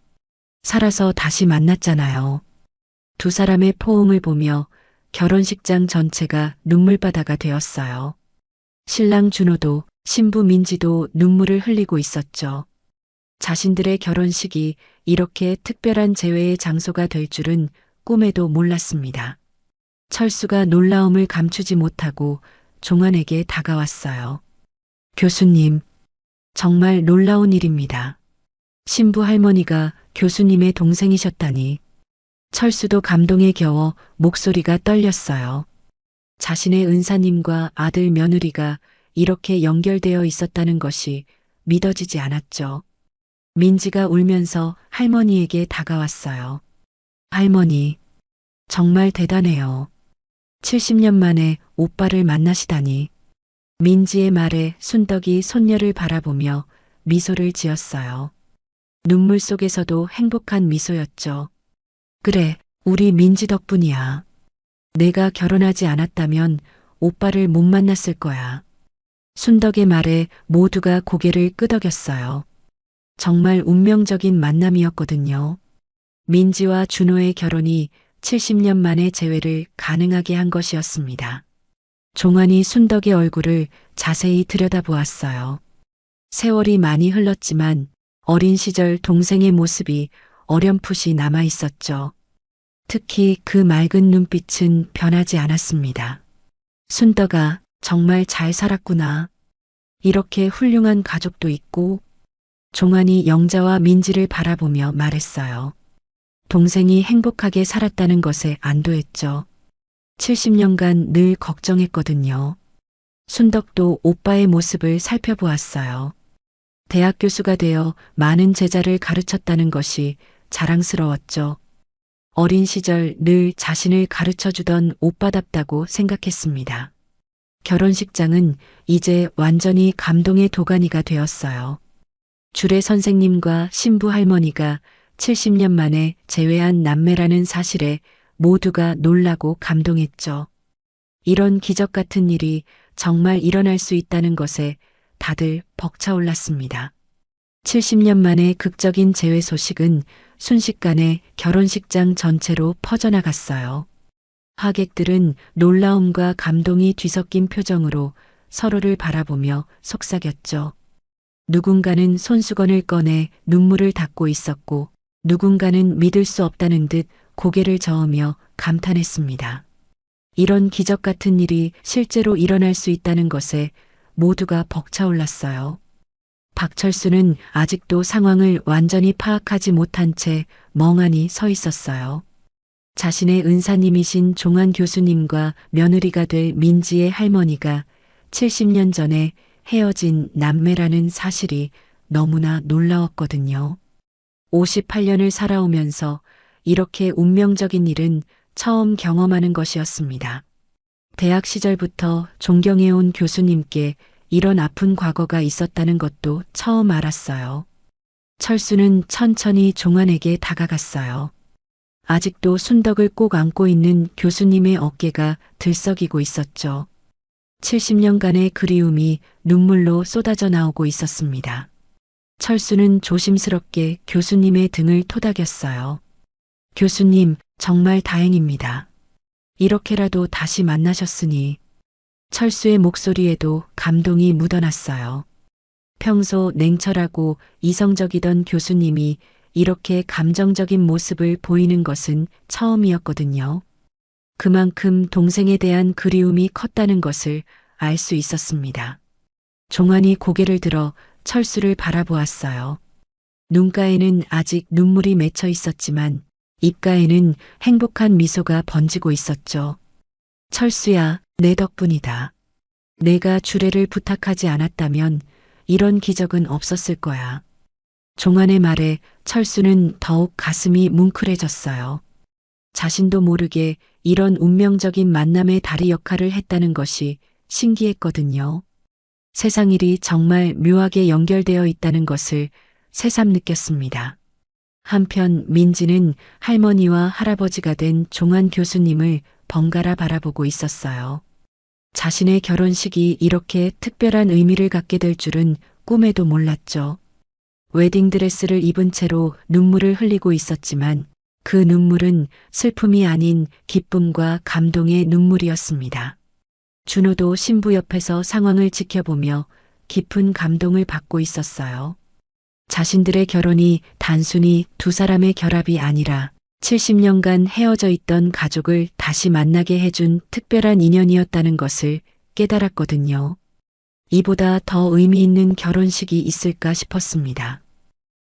살아서 다시 만났잖아요. 두 사람의 포옹을 보며 결혼식장 전체가 눈물바다가 되었어요. 신랑 준호도 신부 민지도 눈물을 흘리고 있었죠. 자신들의 결혼식이 이렇게 특별한 재회의 장소가 될 줄은 꿈에도 몰랐습니다. 철수가 놀라움을 감추지 못하고 종환에게 다가왔어요. 교수님, 정말 놀라운 일입니다. 신부 할머니가 교수님의 동생이셨다니. 철수도 감동에 겨워 목소리가 떨렸어요. 자신의 은사님과 아들 며느리가 이렇게 연결되어 있었다는 것이 믿어지지 않았죠. 민지가 울면서 할머니에게 다가왔어요. 할머니, 정말 대단해요. 70년 만에 오빠를 만나시다니. 민지의 말에 순덕이 손녀를 바라보며 미소를 지었어요. 눈물 속에서도 행복한 미소였죠. 그래, 우리 민지 덕분이야. 내가 결혼하지 않았다면 오빠를 못 만났을 거야. 순덕의 말에 모두가 고개를 끄덕였어요. 정말 운명적인 만남이었거든요. 민지와 준호의 결혼이 70년 만의 재회를 가능하게 한 것이었습니다. 종환이 순덕의 얼굴을 자세히 들여다보았어요. 세월이 많이 흘렀지만 어린 시절 동생의 모습이 어렴풋이 남아 있었죠. 특히 그 맑은 눈빛은 변하지 않았습니다. 순덕아, 정말 잘 살았구나. 이렇게 훌륭한 가족도 있고. 종환이 영자와 민지를 바라보며 말했어요. 동생이 행복하게 살았다는 것에 안도했죠. 70년간 늘 걱정했거든요. 순덕도 오빠의 모습을 살펴보았어요. 대학 교수가 되어 많은 제자를 가르쳤다는 것이 자랑스러웠죠. 어린 시절 늘 자신을 가르쳐주던 오빠답다고 생각했습니다. 결혼식장은 이제 완전히 감동의 도가니가 되었어요. 주례 선생님과 신부 할머니가 70년 만에 재회한 남매라는 사실에 모두가 놀라고 감동했죠. 이런 기적 같은 일이 정말 일어날 수 있다는 것에 다들 벅차올랐습니다. 70년 만의 극적인 재회 소식은 순식간에 결혼식장 전체로 퍼져나갔어요. 하객들은 놀라움과 감동이 뒤섞인 표정으로 서로를 바라보며 속삭였죠. 누군가는 손수건을 꺼내 눈물을 닦고 있었고 누군가는 믿을 수 없다는 듯 고개를 저으며 감탄했습니다. 이런 기적 같은 일이 실제로 일어날 수 있다는 것에 모두가 벅차올랐어요. 박철수는 아직도 상황을 완전히 파악하지 못한 채 멍하니 서 있었어요. 자신의 은사님이신 종환 교수님과 며느리가 될 민지의 할머니가 70년 전에 헤어진 남매라는 사실이 너무나 놀라웠거든요. 58년을 살아오면서 이렇게 운명적인 일은 처음 경험하는 것이었습니다. 대학 시절부터 존경해온 교수님께 이런 아픈 과거가 있었다는 것도 처음 알았어요. 철수는 천천히 종환에게 다가갔어요. 아직도 순덕을 꼭 안고 있는 교수님의 어깨가 들썩이고 있었죠. 70년간의 그리움이 눈물로 쏟아져 나오고 있었습니다. 철수는 조심스럽게 교수님의 등을 토닥였어요. 교수님, 정말 다행입니다. 이렇게라도 다시 만나셨으니. 철수의 목소리에도 감동이 묻어났어요. 평소 냉철하고 이성적이던 교수님이 이렇게 감정적인 모습을 보이는 것은 처음이었거든요. 그만큼 동생에 대한 그리움이 컸다는 것을 알 수 있었습니다. 종환이 고개를 들어 철수를 바라보았어요. 눈가에는 아직 눈물이 맺혀 있었지만 입가에는 행복한 미소가 번지고 있었죠. 철수야, 내 덕분이다. 내가 주례를 부탁하지 않았다면 이런 기적은 없었을 거야. 종환의 말에 철수는 더욱 가슴이 뭉클해졌어요. 자신도 모르게 이런 운명적인 만남의 다리 역할을 했다는 것이 신기했거든요. 세상 일이 정말 묘하게 연결되어 있다는 것을 새삼 느꼈습니다. 한편 민지는 할머니와 할아버지가 된 종환 교수님을 번갈아 바라보고 있었어요. 자신의 결혼식이 이렇게 특별한 의미를 갖게 될 줄은 꿈에도 몰랐죠. 웨딩드레스를 입은 채로 눈물을 흘리고 있었지만 그 눈물은 슬픔이 아닌 기쁨과 감동의 눈물이었습니다. 준호도 신부 옆에서 상황을 지켜보며 깊은 감동을 받고 있었어요. 자신들의 결혼이 단순히 두 사람의 결합이 아니라 70년간 헤어져 있던 가족을 다시 만나게 해준 특별한 인연이었다는 것을 깨달았거든요. 이보다 더 의미 있는 결혼식이 있을까 싶었습니다.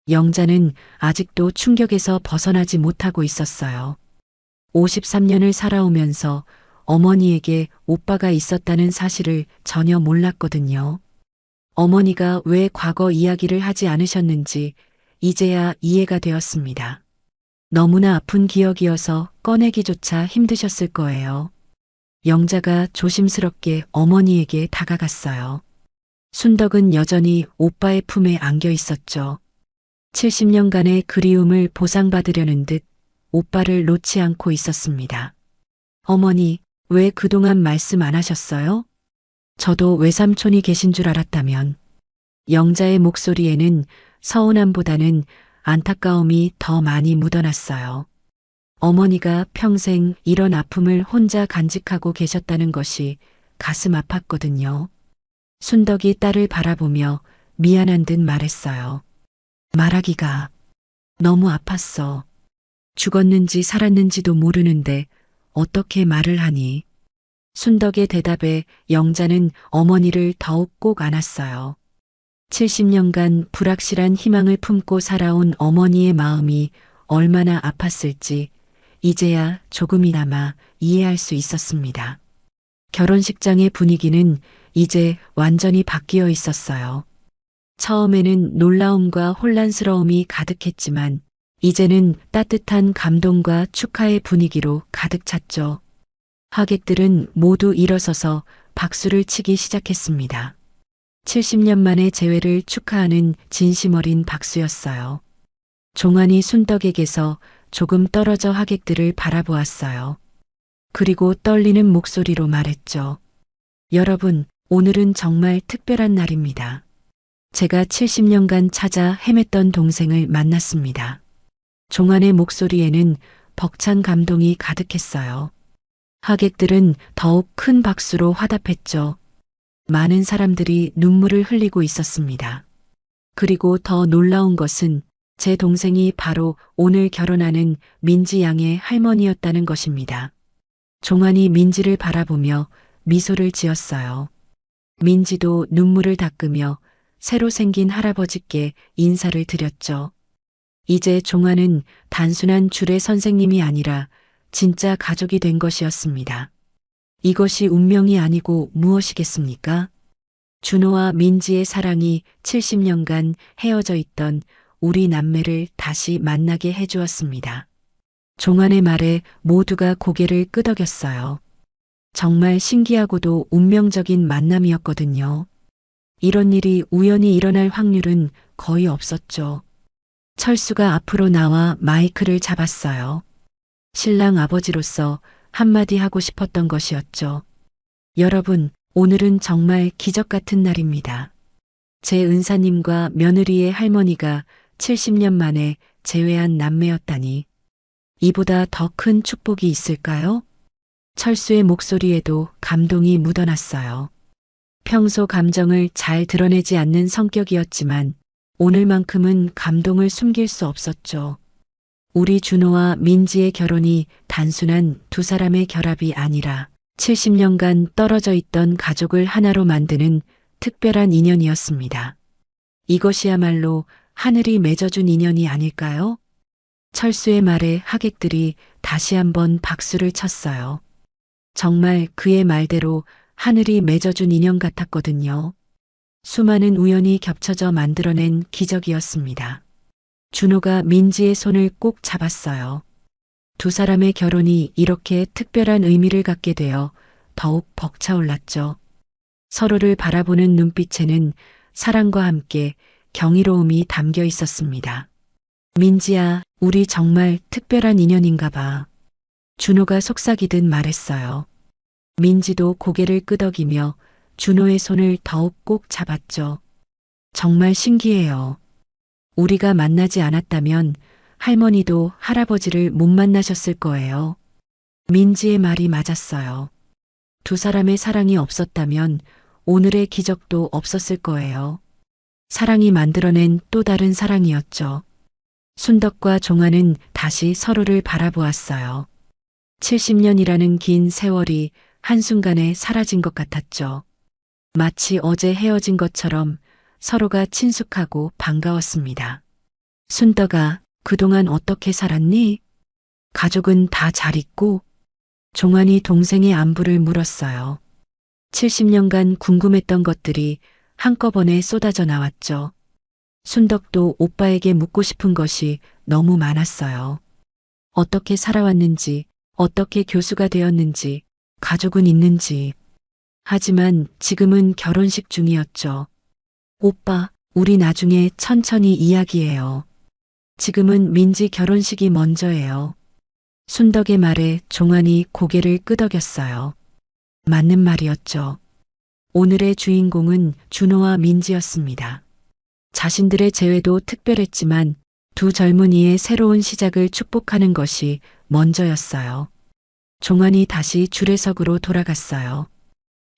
영자는 아직도 충격에서 벗어나지 못하고 있었어요. 53년을 살아오면서 어머니에게 오빠가 있었다는 사실을 전혀 몰랐거든요. 어머니가 왜 과거 이야기를 하지 않으셨는지 이제야 이해가 되었습니다. 너무나 아픈 기억이어서 꺼내기조차 힘드셨을 거예요. 영자가 조심스럽게 어머니에게 다가갔어요. 순덕은 여전히 오빠의 품에 안겨 있었죠. 70년간의 그리움을 보상받으려는 듯 오빠를 놓지 않고 있었습니다. 어머니, 왜 그동안 말씀 안 하셨어요? 저도 외삼촌이 계신 줄 알았다면. 영자의 목소리에는 서운함보다는 안타까움이 더 많이 묻어났어요. 어머니가 평생 이런 아픔을 혼자 간직하고 계셨다는 것이 가슴 아팠거든요. 순덕이 딸을 바라보며 미안한 듯 말했어요. 말하기가 너무 아팠어. 죽었는지 살았는지도 모르는데 어떻게 말을 하니? 순덕의 대답에 영자는 어머니를 더욱 꼭 안았어요. 70년간 불확실한 희망을 품고 살아온 어머니의 마음이 얼마나 아팠을지 이제야 조금이나마 이해할 수 있었습니다. 결혼식장의 분위기는 이제 완전히 바뀌어 있었어요. 처음에는 놀라움과 혼란스러움이 가득했지만 이제는 따뜻한 감동과 축하의 분위기로 가득 찼죠. 하객들은 모두 일어서서 박수를 치기 시작했습니다. 70년 만의 재회를 축하하는 진심 어린 박수였어요. 종환이 순덕에게서 조금 떨어져 하객들을 바라보았어요. 그리고 떨리는 목소리로 말했죠. 여러분, 오늘은 정말 특별한 날입니다. 제가 70년간 찾아 헤맸던 동생을 만났습니다. 종환의 목소리에는 벅찬 감동이 가득했어요. 하객들은 더욱 큰 박수로 화답했죠. 많은 사람들이 눈물을 흘리고 있었습니다. 그리고 더 놀라운 것은 제 동생이 바로 오늘 결혼하는 민지 양의 할머니였다는 것입니다. 종환이 민지를 바라보며 미소를 지었어요. 민지도 눈물을 닦으며 새로 생긴 할아버지께 인사를 드렸죠. 이제 종환은 단순한 줄의 선생님이 아니라 진짜 가족이 된 것이었습니다. 이것이 운명이 아니고 무엇이겠습니까? 준호와 민지의 사랑이 70년간 헤어져 있던 우리 남매를 다시 만나게 해주었습니다. 종환의 말에 모두가 고개를 끄덕였어요. 정말 신기하고도 운명적인 만남이었거든요. 이런 일이 우연히 일어날 확률은 거의 없었죠. 철수가 앞으로 나와 마이크를 잡았어요. 신랑 아버지로서 한마디 하고 싶었던 것이었죠. 여러분, 오늘은 정말 기적 같은 날입니다. 제 은사님과 며느리의 할머니가 70년 만에 재회한 남매였다니. 이보다 더 큰 축복이 있을까요? 철수의 목소리에도 감동이 묻어났어요. 평소 감정을 잘 드러내지 않는 성격이었지만 오늘만큼은 감동을 숨길 수 없었죠. 우리 준호와 민지의 결혼이 단순한 두 사람의 결합이 아니라 70년간 떨어져 있던 가족을 하나로 만드는 특별한 인연이었습니다. 이것이야말로 하늘이 맺어준 인연이 아닐까요? 철수의 말에 하객들이 다시 한번 박수를 쳤어요. 정말 그의 말대로 하늘이 맺어준 인연 같았거든요. 수많은 우연이 겹쳐져 만들어낸 기적이었습니다. 준호가 민지의 손을 꼭 잡았어요. 두 사람의 결혼이 이렇게 특별한 의미를 갖게 되어 더욱 벅차올랐죠. 서로를 바라보는 눈빛에는 사랑과 함께 경이로움이 담겨 있었습니다. 민지야, 우리 정말 특별한 인연인가 봐. 준호가 속삭이듯 말했어요. 민지도 고개를 끄덕이며 준호의 손을 더욱 꼭 잡았죠. 정말 신기해요. 우리가 만나지 않았다면 할머니도 할아버지를 못 만나셨을 거예요. 민지의 말이 맞았어요. 두 사람의 사랑이 없었다면 오늘의 기적도 없었을 거예요. 사랑이 만들어낸 또 다른 사랑이었죠. 순덕과 종아는 다시 서로를 바라보았어요. 70년이라는 긴 세월이 한순간에 사라진 것 같았죠. 마치 어제 헤어진 것처럼 서로가 친숙하고 반가웠습니다. 순덕아, 그동안 어떻게 살았니? 가족은 다 잘 있고? 종환이 동생의 안부를 물었어요. 70년간 궁금했던 것들이 한꺼번에 쏟아져 나왔죠. 순덕도 오빠에게 묻고 싶은 것이 너무 많았어요. 어떻게 살아왔는지, 어떻게 교수가 되었는지, 가족은 있는지. 하지만 지금은 결혼식 중이었죠. 오빠, 우리 나중에 천천히 이야기해요. 지금은 민지 결혼식이 먼저예요. 순덕의 말에 종환이 고개를 끄덕였어요. 맞는 말이었죠. 오늘의 주인공은 준호와 민지였습니다. 자신들의 재회도 특별했지만 두 젊은이의 새로운 시작을 축복하는 것이 먼저였어요. 종환이 다시 주례석으로 돌아갔어요.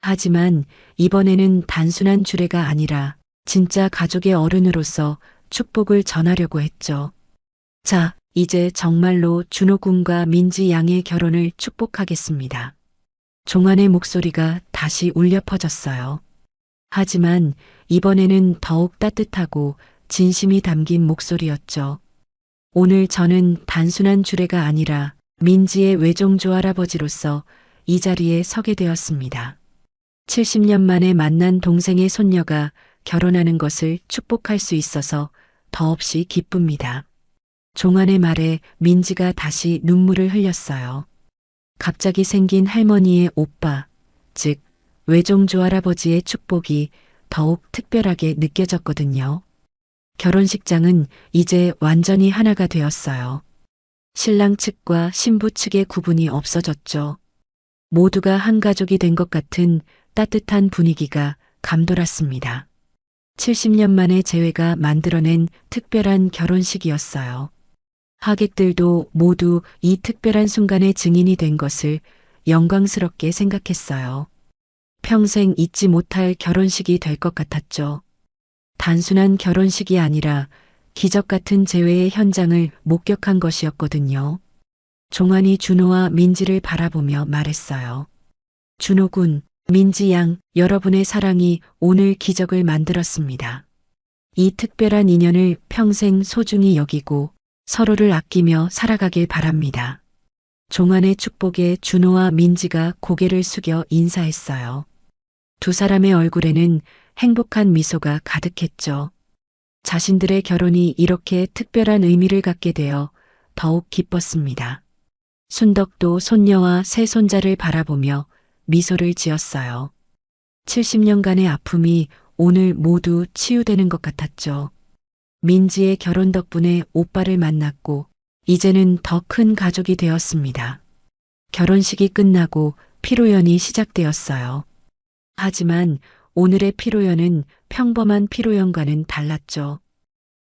하지만 이번에는 단순한 주례가 아니라 진짜 가족의 어른으로서 축복을 전하려고 했죠. 자, 이제 정말로 준호 군과 민지 양의 결혼을 축복하겠습니다. 종환의 목소리가 다시 울려 퍼졌어요. 하지만 이번에는 더욱 따뜻하고 진심이 담긴 목소리였죠. 오늘 저는 단순한 주례가 아니라 민지의 외종조 할아버지로서 이 자리에 서게 되었습니다. 70년 만에 만난 동생의 손녀가 결혼하는 것을 축복할 수 있어서 더없이 기쁩니다. 종환의 말에 민지가 다시 눈물을 흘렸어요. 갑자기 생긴 할머니의 오빠, 즉 외종조 할아버지의 축복이 더욱 특별하게 느껴졌거든요. 결혼식장은 이제 완전히 하나가 되었어요. 신랑 측과 신부 측의 구분이 없어졌죠. 모두가 한 가족이 된 것 같은 따뜻한 분위기가 감돌았습니다. 70년 만의 재회가 만들어낸 특별한 결혼식이었어요. 하객들도 모두 이 특별한 순간의 증인이 된 것을 영광스럽게 생각했어요. 평생 잊지 못할 결혼식이 될 것 같았죠. 단순한 결혼식이 아니라 기적 같은 재회의 현장을 목격한 것이었거든요. 종환이 준호와 민지를 바라보며 말했어요. 준호 군, 민지 양, 여러분의 사랑이 오늘 기적을 만들었습니다. 이 특별한 인연을 평생 소중히 여기고 서로를 아끼며 살아가길 바랍니다. 종환의 축복에 준호와 민지가 고개를 숙여 인사했어요. 두 사람의 얼굴에는 행복한 미소가 가득했죠. 자신들의 결혼이 이렇게 특별한 의미를 갖게 되어 더욱 기뻤습니다. 순덕도 손녀와 새 손자를 바라보며 미소를 지었어요. 70년간의 아픔이 오늘 모두 치유되는 것 같았죠. 민지의 결혼 덕분에 오빠를 만났고 이제는 더 큰 가족이 되었습니다. 결혼식이 끝나고 피로연이 시작되었어요. 하지만 오늘의 피로연은 평범한 피로연과는 달랐죠.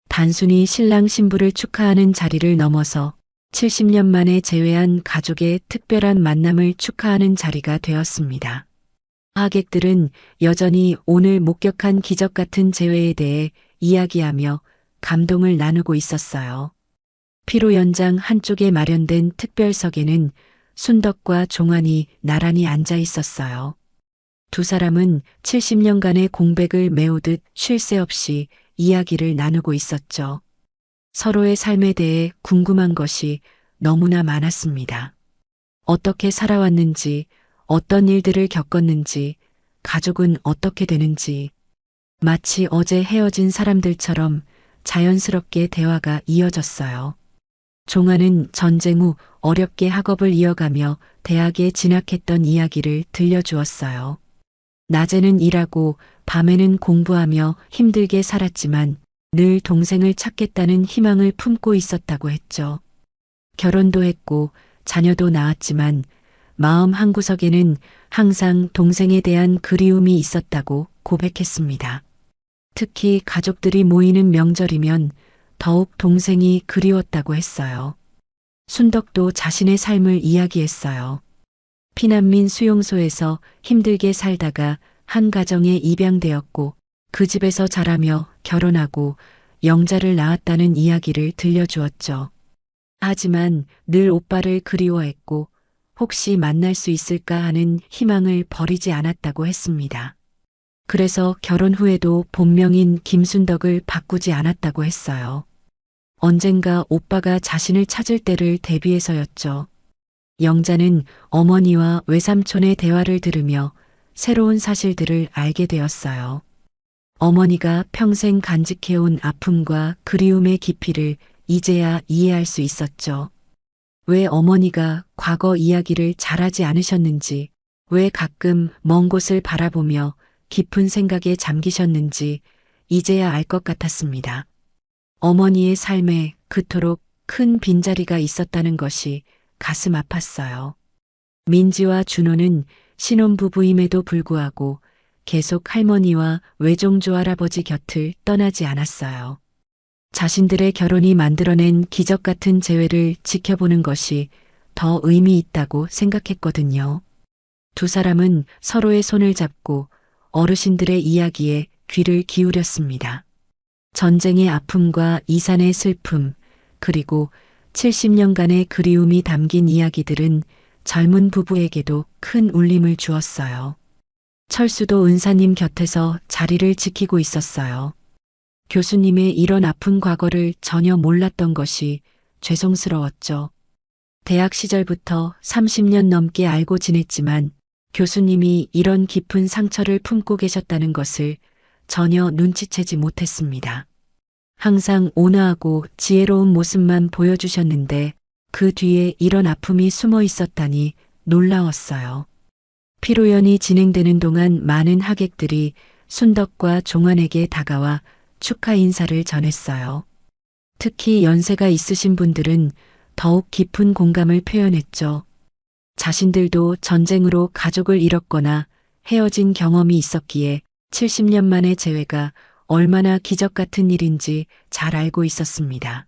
단순히 신랑 신부를 축하하는 자리를 넘어서 70년 만에 재회한 가족의 특별한 만남을 축하하는 자리가 되었습니다. 하객들은 여전히 오늘 목격한 기적 같은 재회에 대해 이야기하며 감동을 나누고 있었어요. 피로 연장 한쪽에 마련된 특별석에는 순덕과 종환이 나란히 앉아 있었어요. 두 사람은 70년간의 공백을 메우듯 쉴 새 없이 이야기를 나누고 있었죠. 서로의 삶에 대해 궁금한 것이 너무나 많았습니다. 어떻게 살아왔는지, 어떤 일들을 겪었는지, 가족은 어떻게 되는지, 마치 어제 헤어진 사람들처럼 자연스럽게 대화가 이어졌어요. 종환은 전쟁 후 어렵게 학업을 이어가며 대학에 진학했던 이야기를 들려주었어요. 낮에는 일하고 밤에는 공부하며 힘들게 살았지만 늘 동생을 찾겠다는 희망을 품고 있었다고 했죠. 결혼도 했고 자녀도 낳았지만 마음 한구석에는 항상 동생에 대한 그리움이 있었다고 고백했습니다. 특히 가족들이 모이는 명절이면 더욱 동생이 그리웠다고 했어요. 순덕도 자신의 삶을 이야기했어요. 피난민 수용소에서 힘들게 살다가 한 가정에 입양되었고 그 집에서 자라며 결혼하고 영자를 낳았다는 이야기를 들려주었죠. 하지만 늘 오빠를 그리워했고 혹시 만날 수 있을까 하는 희망을 버리지 않았다고 했습니다. 그래서 결혼 후에도 본명인 김순덕을 바꾸지 않았다고 했어요. 언젠가 오빠가 자신을 찾을 때를 대비해서였죠. 영자는 어머니와 외삼촌의 대화를 들으며 새로운 사실들을 알게 되었어요. 어머니가 평생 간직해온 아픔과 그리움의 깊이를 이제야 이해할 수 있었죠. 왜 어머니가 과거 이야기를 잘하지 않으셨는지, 왜 가끔 먼 곳을 바라보며 깊은 생각에 잠기셨는지 이제야 알 것 같았습니다. 어머니의 삶에 그토록 큰 빈자리가 있었다는 것이 가슴 아팠어요. 민지와 준호는 신혼부부임에도 불구하고 계속 할머니와 외종조 할아버지 곁을 떠나지 않았어요. 자신들의 결혼이 만들어낸 기적 같은 재회를 지켜보는 것이 더 의미 있다고 생각했거든요. 두 사람은 서로의 손을 잡고 어르신들의 이야기에 귀를 기울였습니다. 전쟁의 아픔과 이산의 슬픔, 그리고 70년간의 그리움이 담긴 이야기들은 젊은 부부에게도 큰 울림을 주었어요. 철수도 은사님 곁에서 자리를 지키고 있었어요. 교수님의 이런 아픈 과거를 전혀 몰랐던 것이 죄송스러웠죠. 대학 시절부터 30년 넘게 알고 지냈지만 교수님이 이런 깊은 상처를 품고 계셨다는 것을 전혀 눈치채지 못했습니다. 항상 온화하고 지혜로운 모습만 보여주셨는데 그 뒤에 이런 아픔이 숨어 있었다니 놀라웠어요. 피로연이 진행되는 동안 많은 하객들이 순덕과 종환에게 다가와 축하 인사를 전했어요. 특히 연세가 있으신 분들은 더욱 깊은 공감을 표현했죠. 자신들도 전쟁으로 가족을 잃었거나 헤어진 경험이 있었기에 70년 만의 재회가 얼마나 기적 같은 일인지 잘 알고 있었습니다.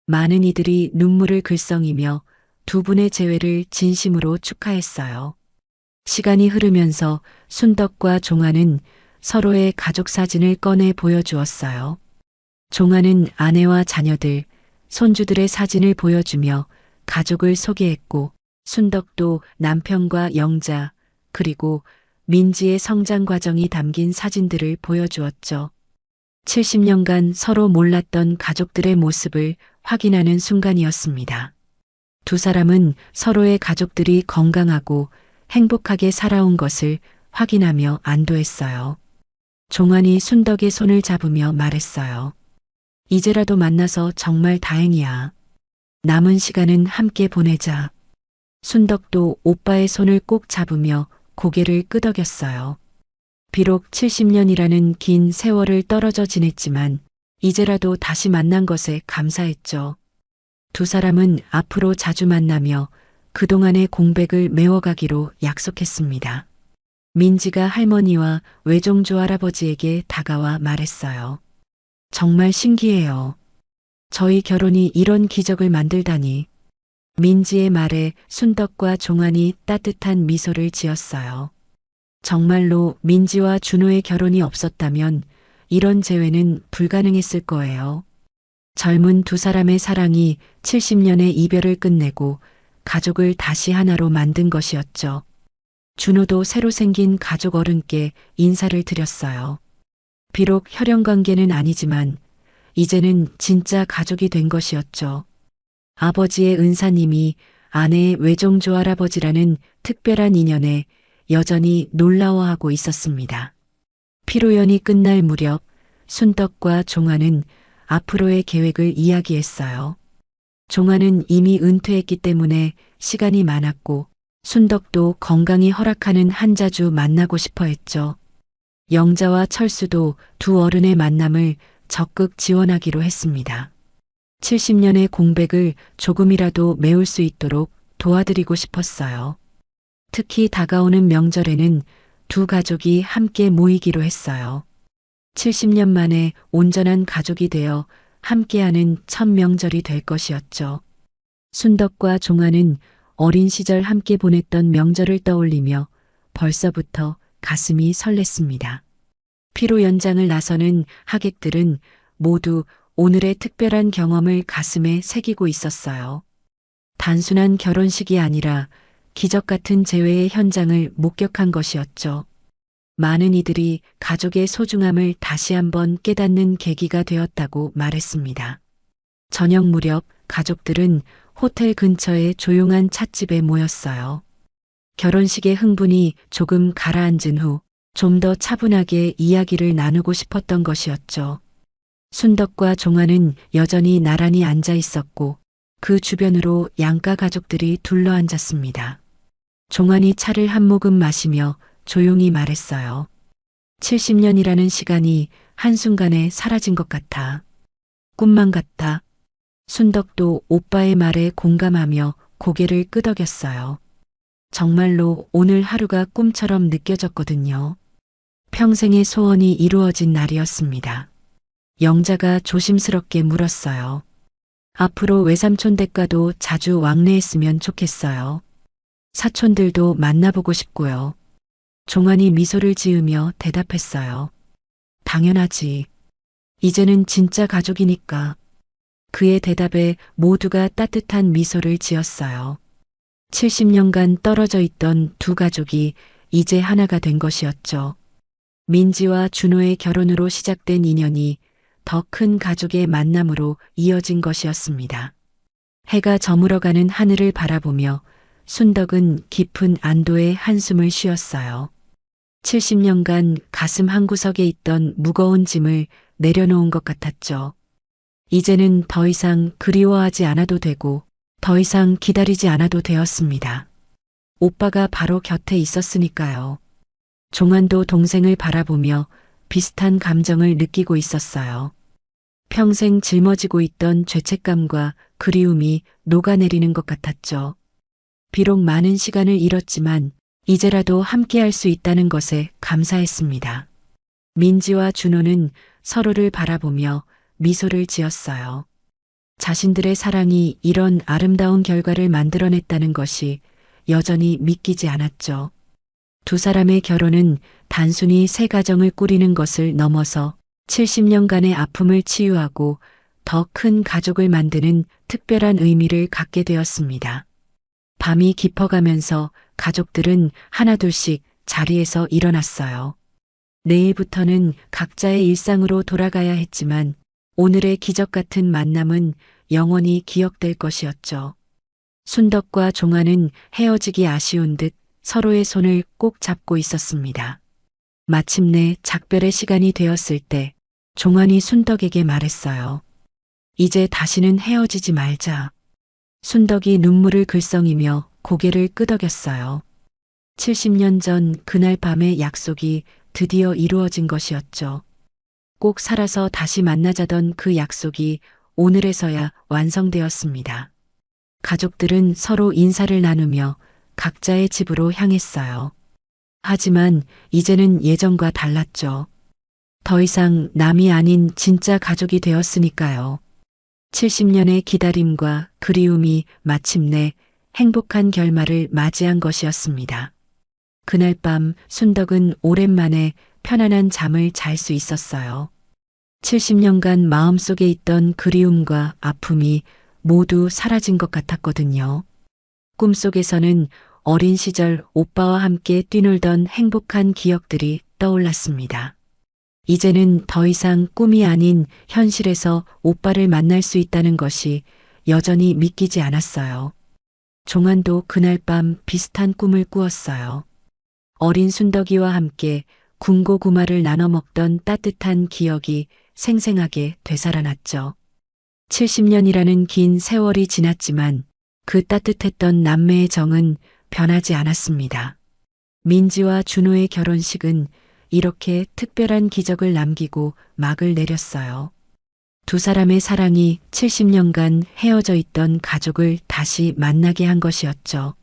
많은 이들이 눈물을 글썽이며 두 분의 재회를 진심으로 축하했어요. 시간이 흐르면서 순덕과 종환은 서로의 가족 사진을 꺼내 보여주었어요. 종환은 아내와 자녀들, 손주들의 사진을 보여주며 가족을 소개했고 순덕도 남편과 영자, 그리고 민지의 성장 과정이 담긴 사진들을 보여주었죠. 70년간 서로 몰랐던 가족들의 모습을 확인하는 순간이었습니다. 두 사람은 서로의 가족들이 건강하고 행복하게 살아온 것을 확인하며 안도했어요. 종환이 순덕의 손을 잡으며 말했어요. 이제라도 만나서 정말 다행이야. 남은 시간은 함께 보내자. 순덕도 오빠의 손을 꼭 잡으며 고개를 끄덕였어요. 비록 70년이라는 긴 세월을 떨어져 지냈지만 이제라도 다시 만난 것에 감사했죠. 두 사람은 앞으로 자주 만나며 그동안의 공백을 메워가기로 약속했습니다. 민지가 할머니와 외종조 할아버지에게 다가와 말했어요. 정말 신기해요. 저희 결혼이 이런 기적을 만들다니. 민지의 말에 순덕과 종환이 따뜻한 미소를 지었어요. 정말로 민지와 준호의 결혼이 없었다면 이런 재회는 불가능했을 거예요. 젊은 두 사람의 사랑이 70년의 이별을 끝내고 가족을 다시 하나로 만든 것이었죠. 준호도 새로 생긴 가족 어른께 인사를 드렸어요. 비록 혈연 관계는 아니지만 이제는 진짜 가족이 된 것이었죠. 아버지의 은사님이 아내의 외종조 할아버지라는 특별한 인연에 여전히 놀라워하고 있었습니다. 피로연이 끝날 무렵 순덕과 종환은 앞으로의 계획을 이야기했어요. 종환은 이미 은퇴했기 때문에 시간이 많았고 순덕도 건강이 허락하는 한자주 만나고 싶어 했죠. 영자와 철수도 두 어른의 만남을 적극 지원하기로 했습니다. 70년의 공백을 조금이라도 메울 수 있도록 도와드리고 싶었어요. 특히 다가오는 명절에는 두 가족이 함께 모이기로 했어요. 70년 만에 온전한 가족이 되어 함께하는 첫 명절이 될 것이었죠. 순덕과 종아는 어린 시절 함께 보냈던 명절을 떠올리며 벌써부터 가슴이 설렜습니다. 피로 연장을 나서는 하객들은 모두 오늘의 특별한 경험을 가슴에 새기고 있었어요. 단순한 결혼식이 아니라 기적 같은 재회의 현장을 목격한 것이었죠. 많은 이들이 가족의 소중함을 다시 한번 깨닫는 계기가 되었다고 말했습니다. 저녁 무렵 가족들은 호텔 근처의 조용한 찻집에 모였어요. 결혼식의 흥분이 조금 가라앉은 후 좀 더 차분하게 이야기를 나누고 싶었던 것이었죠. 순덕과 종아는 여전히 나란히 앉아 있었고 그 주변으로 양가 가족들이 둘러앉았습니다. 종아니 차를 한 모금 마시며 조용히 말했어요. 70년이라는 시간이 한순간에 사라진 것 같아. 꿈만 같다. 순덕도 오빠의 말에 공감하며 고개를 끄덕였어요. 정말로 오늘 하루가 꿈처럼 느껴졌거든요. 평생의 소원이 이루어진 날이었습니다. 영자가 조심스럽게 물었어요. 앞으로 외삼촌 댁과도 자주 왕래했으면 좋겠어요. 사촌들도 만나보고 싶고요. 종아니 미소를 지으며 대답했어요. 당연하지. 이제는 진짜 가족이니까. 그의 대답에 모두가 따뜻한 미소를 지었어요. 70년간 떨어져 있던 두 가족이 이제 하나가 된 것이었죠. 민지와 준호의 결혼으로 시작된 인연이 더 큰 가족의 만남으로 이어진 것이었습니다. 해가 저물어가는 하늘을 바라보며 순덕은 깊은 안도의 한숨을 쉬었어요. 70년간 가슴 한구석에 있던 무거운 짐을 내려놓은 것 같았죠. 이제는 더 이상 그리워하지 않아도 되고 더 이상 기다리지 않아도 되었습니다. 오빠가 바로 곁에 있었으니까요. 종환도 동생을 바라보며 비슷한 감정을 느끼고 있었어요. 평생 짊어지고 있던 죄책감과 그리움이 녹아내리는 것 같았죠. 비록 많은 시간을 잃었지만 이제라도 함께할 수 있다는 것에 감사했습니다. 민지와 준호는 서로를 바라보며 미소를 지었어요. 자신들의 사랑이 이런 아름다운 결과를 만들어냈다는 것이 여전히 믿기지 않았죠. 두 사람의 결혼은 단순히 새 가정을 꾸리는 것을 넘어서 70년간의 아픔을 치유하고 더 큰 가족을 만드는 특별한 의미를 갖게 되었습니다. 밤이 깊어가면서 가족들은 하나둘씩 자리에서 일어났어요. 내일부터는 각자의 일상으로 돌아가야 했지만 오늘의 기적 같은 만남은 영원히 기억될 것이었죠. 순덕과 종아는 헤어지기 아쉬운 듯 서로의 손을 꼭 잡고 있었습니다. 마침내 작별의 시간이 되었을 때 종환이 순덕에게 말했어요. 이제 다시는 헤어지지 말자. 순덕이 눈물을 글썽이며 고개를 끄덕였어요. 70년 전 그날 밤의 약속이 드디어 이루어진 것이었죠. 꼭 살아서 다시 만나자던 그 약속이 오늘에서야 완성되었습니다. 가족들은 서로 인사를 나누며 각자의 집으로 향했어요. 하지만 이제는 예전과 달랐죠. 더 이상 남이 아닌 진짜 가족이 되었으니까요. 70년의 기다림과 그리움이 마침내 행복한 결말을 맞이한 것이었습니다. 그날 밤 순덕은 오랜만에 편안한 잠을 잘 수 있었어요. 70년간 마음속에 있던 그리움과 아픔이 모두 사라진 것 같았거든요. 꿈속에서는 어린 시절 오빠와 함께 뛰놀던 행복한 기억들이 떠올랐습니다. 이제는 더 이상 꿈이 아닌 현실에서 오빠를 만날 수 있다는 것이 여전히 믿기지 않았어요. 종환도 그날 밤 비슷한 꿈을 꾸었어요. 어린 순덕이와 함께 군고구마를 나눠 먹던 따뜻한 기억이 생생하게 되살아났죠. 70년이라는 긴 세월이 지났지만 그 따뜻했던 남매의 정은 변하지 않았습니다. 민지와 준호의 결혼식은 이렇게 특별한 기적을 남기고 막을 내렸어요. 두 사람의 사랑이 70년간 헤어져 있던 가족을 다시 만나게 한 것이었죠.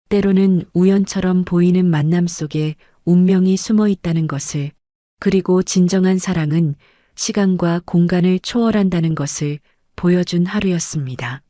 때로는 우연처럼 보이는 만남 속에 운명이 숨어 있다는 것을, 그리고 진정한 사랑은 시간과 공간을 초월한다는 것을 보여준 하루였습니다.